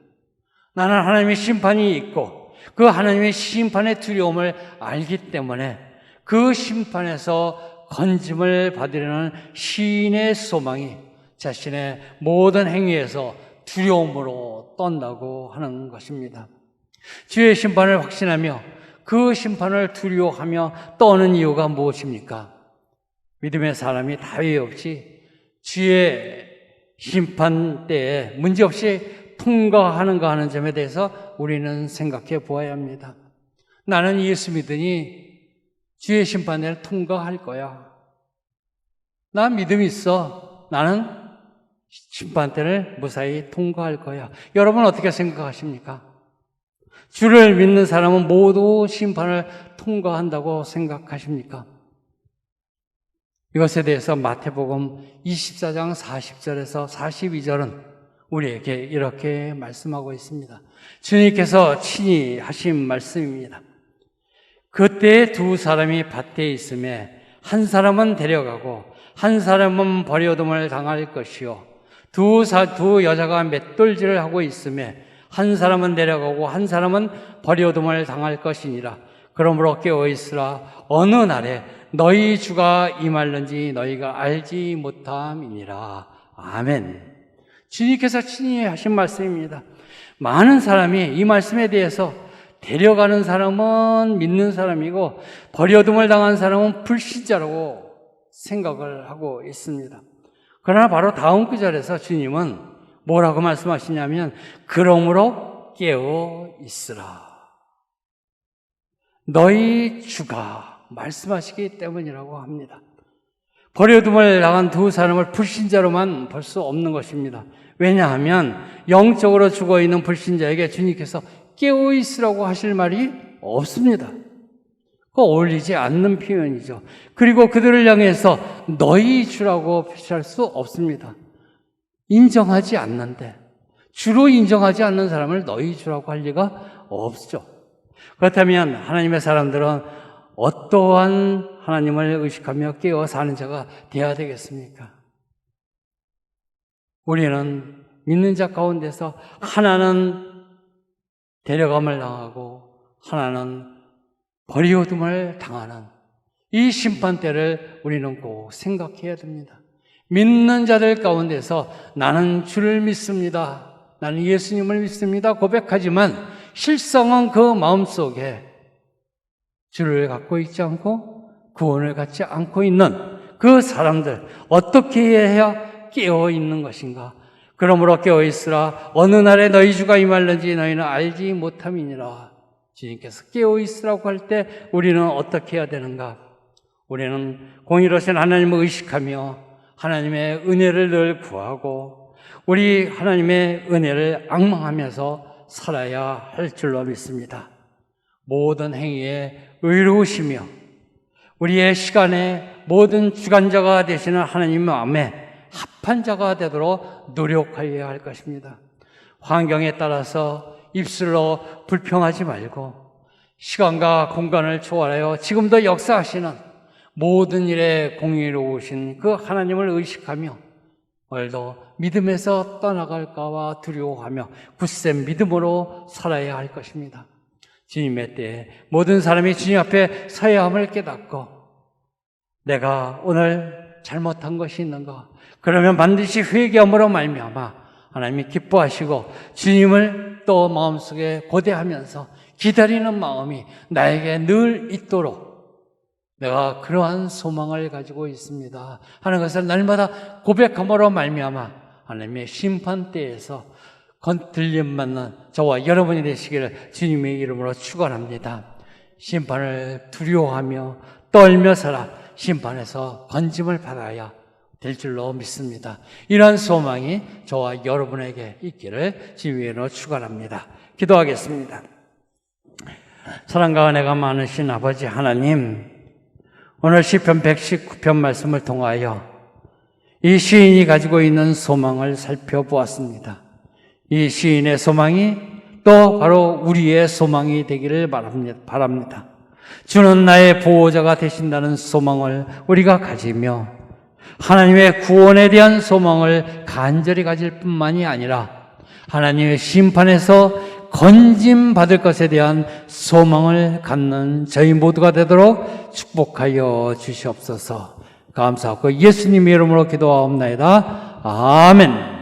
나는 하나님의 심판이 있고 그 하나님의 심판의 두려움을 알기 때문에 그 심판에서 건짐을 받으려는 시인의 소망이 자신의 모든 행위에서 두려움으로 떤다고 하는 것입니다. 주의 심판을 확신하며 그 심판을 두려워하며 떠는 이유가 무엇입니까? 믿음의 사람이 다위 없이 주의 심판 때에 문제없이 통과하는가 하는 점에 대해서 우리는 생각해 보아야 합니다. 나는 예수 믿으니 주의 심판을 통과할 거야. 나 믿음이 있어. 나는 심판 때를 무사히 통과할 거야. 여러분 어떻게 생각하십니까? 주를 믿는 사람은 모두 심판을 통과한다고 생각하십니까? 이것에 대해서 마태복음 24장 40절에서 42절은 우리에게 이렇게 말씀하고 있습니다. 주님께서 친히 하신 말씀입니다. 그때 두 사람이 밭에 있음에 한 사람은 데려가고 한 사람은 버려둠을 당할 것이요 두 여자가 맷돌질을 하고 있음에 한 사람은 데려가고 한 사람은 버려둠을 당할 것이니라. 그러므로 깨어 있으라. 어느 날에 너희 주가 임할는지 너희가 알지 못함이니라. 아멘. 주님께서 친히 하신 말씀입니다. 많은 사람이 이 말씀에 대해서 데려가는 사람은 믿는 사람이고 버려둠을 당한 사람은 불신자라고 생각을 하고 있습니다. 그러나 바로 다음 구절에서 주님은 뭐라고 말씀하시냐면 그러므로 깨어 있으라. 너희 주가 말씀하시기 때문이라고 합니다. 버려둠을 당한 두 사람을 불신자로만 볼 수 없는 것입니다. 왜냐하면 영적으로 죽어있는 불신자에게 주님께서 깨어 있으라고 하실 말이 없습니다. 그거 어울리지 않는 표현이죠. 그리고 그들을 향해서 너희 주라고 표시할 수 없습니다. 인정하지 않는데 주로 인정하지 않는 사람을 너희 주라고 할 리가 없죠. 그렇다면 하나님의 사람들은 어떠한 하나님을 의식하며 깨어 사는 자가 되어야 되겠습니까? 우리는 믿는 자 가운데서 하나는 데려감을 당하고 하나는 버리어둠을 당하는 이 심판대를 우리는 꼭 생각해야 됩니다. 믿는 자들 가운데서 나는 주를 믿습니다. 나는 예수님을 믿습니다. 고백하지만 실상은 그 마음속에 주를 갖고 있지 않고 구원을 갖지 않고 있는 그 사람들 어떻게 해야 깨어 있는 것인가? 그러므로 깨어 있으라. 어느 날에 너희 주가 임할는지 너희는 알지 못함이니라. 주님께서 깨어 있으라고 할 때 우리는 어떻게 해야 되는가? 우리는 공의로우신 하나님을 의식하며 하나님의 은혜를 늘 구하고 우리 하나님의 은혜를 앙망하면서 살아야 할 줄로 믿습니다. 모든 행위에 의로우시며 우리의 시간에 모든 주관자가 되시는 하나님 마음에 합한 자가 되도록 노력하여야 할 것입니다. 환경에 따라서 입술로 불평하지 말고 시간과 공간을 초월하여 지금도 역사하시는 모든 일에 공의로우신 그 하나님을 의식하며 오늘도 믿음에서 떠나갈까와 두려워하며 굳센 믿음으로 살아야 할 것입니다. 주님의 때에 모든 사람이 주님 앞에 서야 함을 깨닫고 내가 오늘 잘못한 것이 있는가? 그러면 반드시 회개함으로 말미암아 하나님이 기뻐하시고 주님을 또 마음속에 고대하면서 기다리는 마음이 나에게 늘 있도록 내가 그러한 소망을 가지고 있습니다 하는 것을 날마다 고백함으로 말미암아 하나님의 심판대에서 건들림받는 저와 여러분이 되시기를 주님의 이름으로 축원합니다. 심판을 두려워하며 떨며 살아 심판에서 건짐을 받아야 될 줄로 믿습니다. 이러한 소망이 저와 여러분에게 있기를 주님의 이름으로 축원합니다. 기도하겠습니다. 사랑과 은혜가 많으신 아버지 하나님, 오늘 시편 119편 말씀을 통하여 이 시인이 가지고 있는 소망을 살펴보았습니다. 이 시인의 소망이 또 바로 우리의 소망이 되기를 바랍니다. 주는 나의 보호자가 되신다는 소망을 우리가 가지며 하나님의 구원에 대한 소망을 간절히 가질 뿐만이 아니라 하나님의 심판에서 건짐받을 것에 대한 소망을 갖는 저희 모두가 되도록 축복하여 주시옵소서. 감사하고 예수님의 이름으로 기도하옵나이다. 아멘.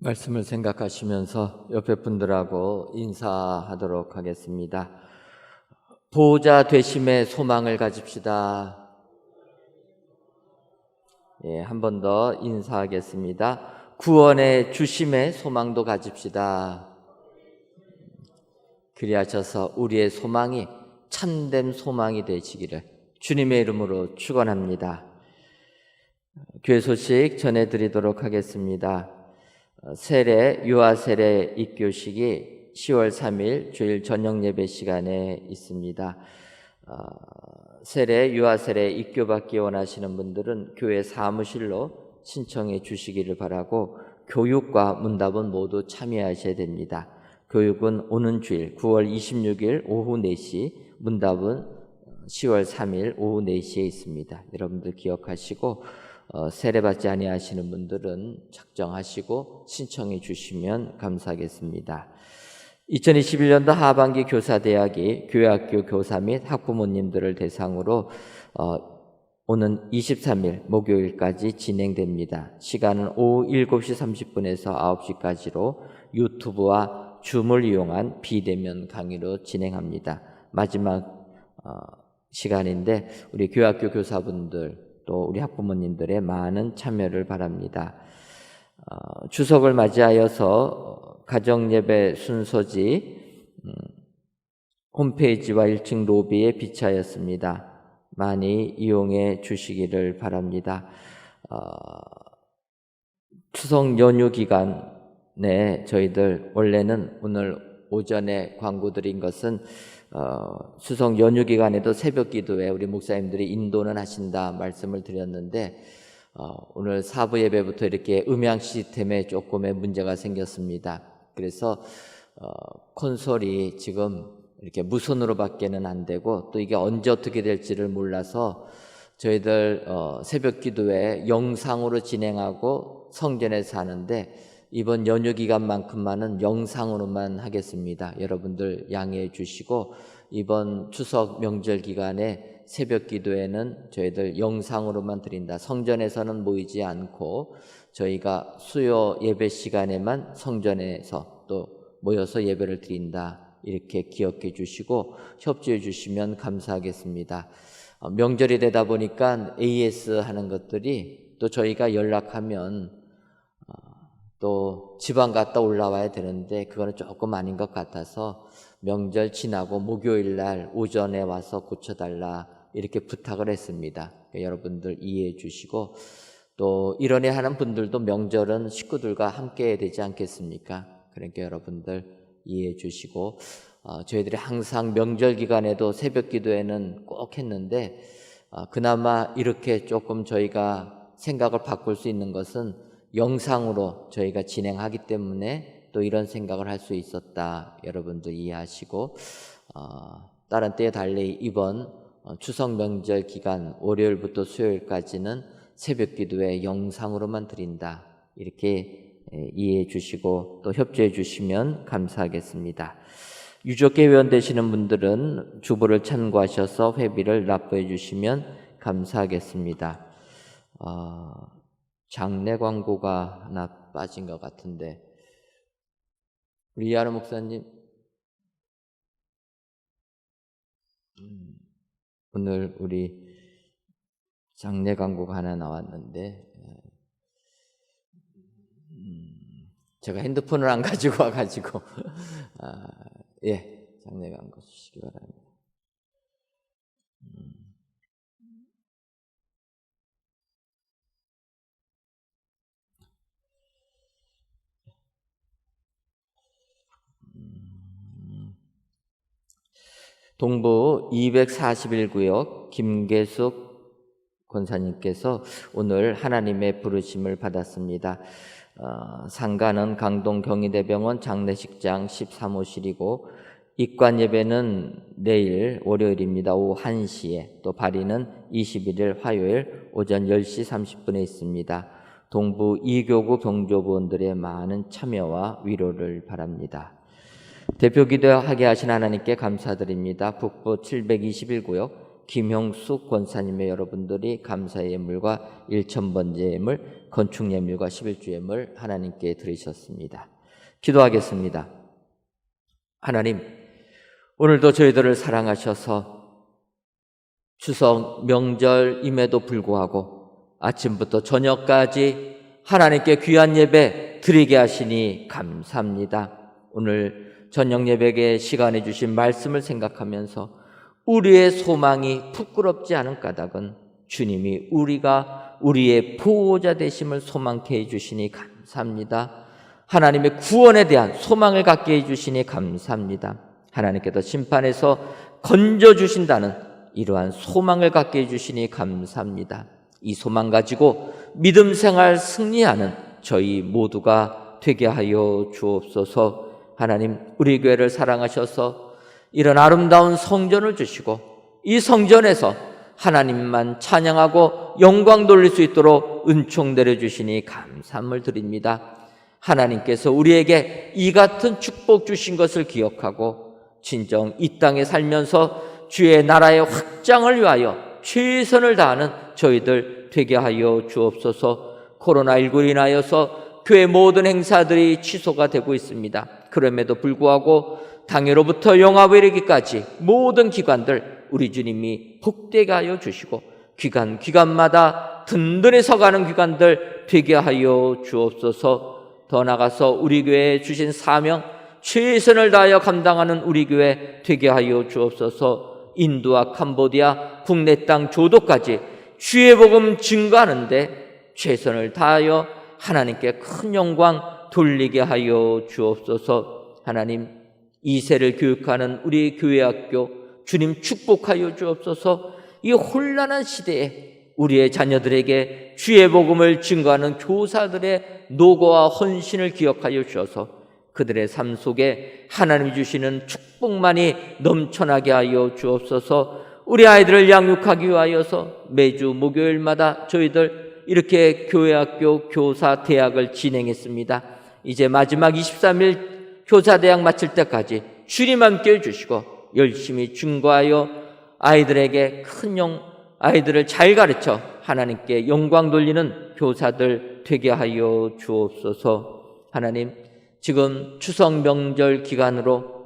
말씀을 생각하시면서 옆에 분들하고 인사하도록 하겠습니다. 보호자 되심의 소망을 가집시다. 예, 한 번 더 인사하겠습니다. 구원의 주심의 소망도 가집시다. 그리하셔서 우리의 소망이 참된 소망이 되시기를 주님의 이름으로 축원합니다. 교회 소식 전해드리도록 하겠습니다. 세례, 유아 세례 입교식이 10월 3일 주일 저녁 예배 시간에 있습니다. 세례, 유아 세례 입교받기 원하시는 분들은 교회 사무실로 신청해 주시기를 바라고 교육과 문답은 모두 참여하셔야 됩니다. 교육은 오는 주일 9월 26일 오후 4시, 문답은 10월 3일 오후 4시에 있습니다. 여러분들 기억하시고 세례받지 아니하시는 분들은 작정하시고 신청해 주시면 감사하겠습니다. 2021년도 하반기 교사대학이 교회학교 교사 및 학부모님들을 대상으로 오는 23일 목요일까지 진행됩니다. 시간은 오후 7시 30분에서 9시까지로 유튜브와 줌을 이용한 비대면 강의로 진행합니다. 마지막 시간인데 우리 교회학교 교사분들 또 우리 학부모님들의 많은 참여를 바랍니다. 추석을 맞이하여서 가정예배 순서지 홈페이지와 1층 로비에 비치하였습니다. 많이 이용해 주시기를 바랍니다. 추석 연휴 기간에 저희들 원래는 오늘 오전에 광고 드린 것은 추석 연휴 기간에도 새벽 기도에 우리 목사님들이 인도는 하신다 말씀을 드렸는데 오늘 사부 예배부터 이렇게 음향 시스템에 조금의 문제가 생겼습니다. 그래서 콘솔이 지금 이렇게 무선으로 밖에는 안 되고 또 이게 언제 어떻게 될지를 몰라서 저희들 새벽 기도회 영상으로 진행하고 성전에서 하는데 이번 연휴 기간만큼만은 영상으로만 하겠습니다. 여러분들 양해해 주시고 이번 추석 명절 기간에 새벽 기도회는 저희들 영상으로만 드린다. 성전에서는 모이지 않고 저희가 수요 예배 시간에만 성전에서 또 모여서 예배를 드린다. 이렇게 기억해 주시고 협조해 주시면 감사하겠습니다. 명절이 되다 보니까 AS 하는 것들이 또 저희가 연락하면 또 지방 갔다 올라와야 되는데 그거는 조금 아닌 것 같아서 명절 지나고 목요일 날 오전에 와서 고쳐달라 이렇게 부탁을 했습니다. 여러분들 이해해 주시고 또 이런애 하는 분들도 명절은 식구들과 함께 해야 되지 않겠습니까? 그러니까 여러분들 이해해 주시고 저희들이 항상 명절 기간에도 새벽 기도회는 꼭 했는데 그나마 이렇게 조금 저희가 생각을 바꿀 수 있는 것은 영상으로 저희가 진행하기 때문에 또 이런 생각을 할 수 있었다. 여러분들 이해하시고 다른 때에 달리 이번 추석 명절 기간 월요일부터 수요일까지는 새벽 기도회 영상으로만 드린다. 이렇게 이해해 주시고 또 협조해 주시면 감사하겠습니다. 유족회 회원 되시는 분들은 주보를 참고하셔서 회비를 납부해 주시면 감사하겠습니다. 장례 광고가 하나 빠진 것 같은데 우리 이하로 목사님 오늘 우리 장례 광고가 하나 나왔는데 제가 핸드폰을 안 가지고 와가지고 예, 장례 광고 주시기 바랍니다. 동부 241구역 김계숙 권사님께서 오늘 하나님의 부르심을 받았습니다. 상가는 강동 경희대병원 장례식장 13호실이고 입관 예배는 내일 월요일입니다. 오후 1시에 또 발인은 21일 화요일 오전 10시 30분에 있습니다. 동부 2교구 병조부원들의 많은 참여와 위로를 바랍니다. 대표 기도하게 하신 하나님께 감사드립니다. 북부 721구역 김형숙 권사님의 여러분들이 감사의 예물과 1,000번째 예물, 건축 예물과 11주 예물 하나님께 드리셨습니다. 기도하겠습니다. 하나님, 오늘도 저희들을 사랑하셔서 추석 명절임에도 불구하고 아침부터 저녁까지 하나님께 귀한 예배 드리게 하시니 감사합니다. 오늘 저녁 예배에 시간에 주신 말씀을 생각하면서 우리의 소망이 부끄럽지 않은 까닭은 주님이 우리의 보호자 되심을 소망케 해주시니 감사합니다. 하나님의 구원에 대한 소망을 갖게 해주시니 감사합니다. 하나님께서 심판에서 건져주신다는 이러한 소망을 갖게 해주시니 감사합니다. 이 소망 가지고 믿음 생활 승리하는 저희 모두가 되게 하여 주옵소서. 하나님, 우리 교회를 사랑하셔서 이런 아름다운 성전을 주시고 이 성전에서 하나님만 찬양하고 영광 돌릴 수 있도록 은총 내려주시니 감사함을 드립니다. 하나님께서 우리에게 이 같은 축복 주신 것을 기억하고 진정 이 땅에 살면서 주의 나라의 확장을 위하여 최선을 다하는 저희들 되게 하여 주옵소서. 코로나19로 인하여서 교회 모든 행사들이 취소가 되고 있습니다. 그럼에도 불구하고 당일로부터 영화에 이르기까지 모든 기관들 우리 주님이 복되게 하여 주시고 기관마다 든든히 서가는 기관들 되게 하여 주옵소서. 더 나아가서 우리 교회에 주신 사명 최선을 다하여 감당하는 우리 교회 되게 하여 주옵소서. 인도와 캄보디아 국내 땅 조도까지 주의 복음 증거하는데 최선을 다하여 하나님께 큰 영광 돌리게 하여 주옵소서. 하나님, 2세를 교육하는 우리 교회학교 주님 축복하여 주옵소서. 이 혼란한 시대에 우리의 자녀들에게 주의 복음을 증거하는 교사들의 노고와 헌신을 기억하여 주셔서 그들의 삶 속에 하나님이 주시는 축복만이 넘쳐나게 하여 주옵소서. 우리 아이들을 양육하기 위하여서 매주 목요일마다 저희들 이렇게 교회학교 교사 대학을 진행했습니다. 이제 마지막 23일 교사대학 마칠 때까지 주님 함께 해주시고 열심히 증거하여 아이들에게 아이들을 잘 가르쳐 하나님께 영광 돌리는 교사들 되게 하여 주옵소서. 하나님, 지금 추석 명절 기간으로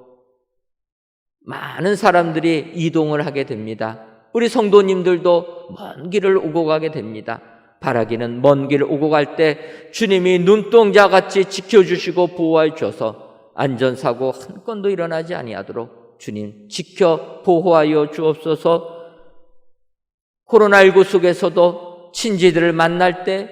많은 사람들이 이동을 하게 됩니다. 우리 성도님들도 먼 길을 오고 가게 됩니다. 바라기는 먼 길을 오고 갈 때 주님이 눈동자같이 지켜주시고 보호해 주셔서 안전사고 한 건도 일어나지 아니하도록 주님 지켜 보호하여 주옵소서. 코로나19 속에서도 친지들을 만날 때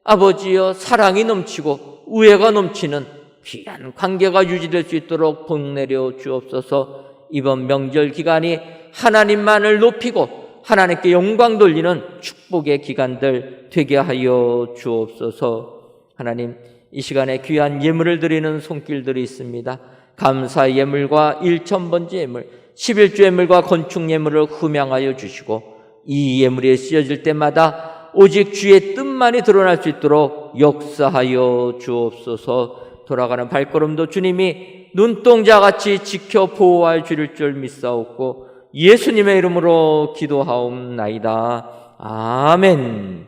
아버지여 사랑이 넘치고 우애가 넘치는 귀한 관계가 유지될 수 있도록 복 내려 주옵소서. 이번 명절 기간이 하나님만을 높이고 하나님께 영광 돌리는 축복의 기간들 되게 하여 주옵소서. 하나님, 이 시간에 귀한 예물을 드리는 손길들이 있습니다. 감사 예물과 일천번제 예물, 11조 예물과 건축 예물을 흠양하여 주시고 이 예물이 쓰여질 때마다 오직 주의 뜻만이 드러날 수 있도록 역사하여 주옵소서. 돌아가는 발걸음도 주님이 눈동자같이 지켜 보호하여 주릴 줄 믿사옵고 예수님의 이름으로 기도하옵나이다. 아멘.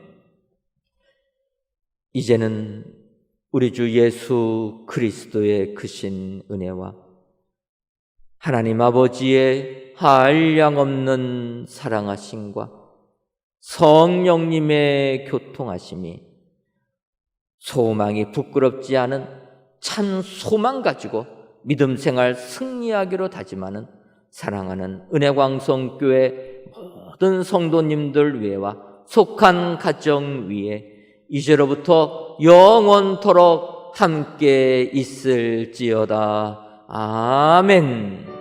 이제는 우리 주 예수 그리스도의 크신 은혜와 하나님 아버지의 한량없는 사랑하심과 성령님의 교통하심이 소망이 부끄럽지 않은 참 소망 가지고 믿음 생활 승리하기로 다짐하는 사랑하는 은혜광성교회 모든 성도님들 위에와 속한 가정 위에 이제로부터 영원토록 함께 있을지어다. 아멘.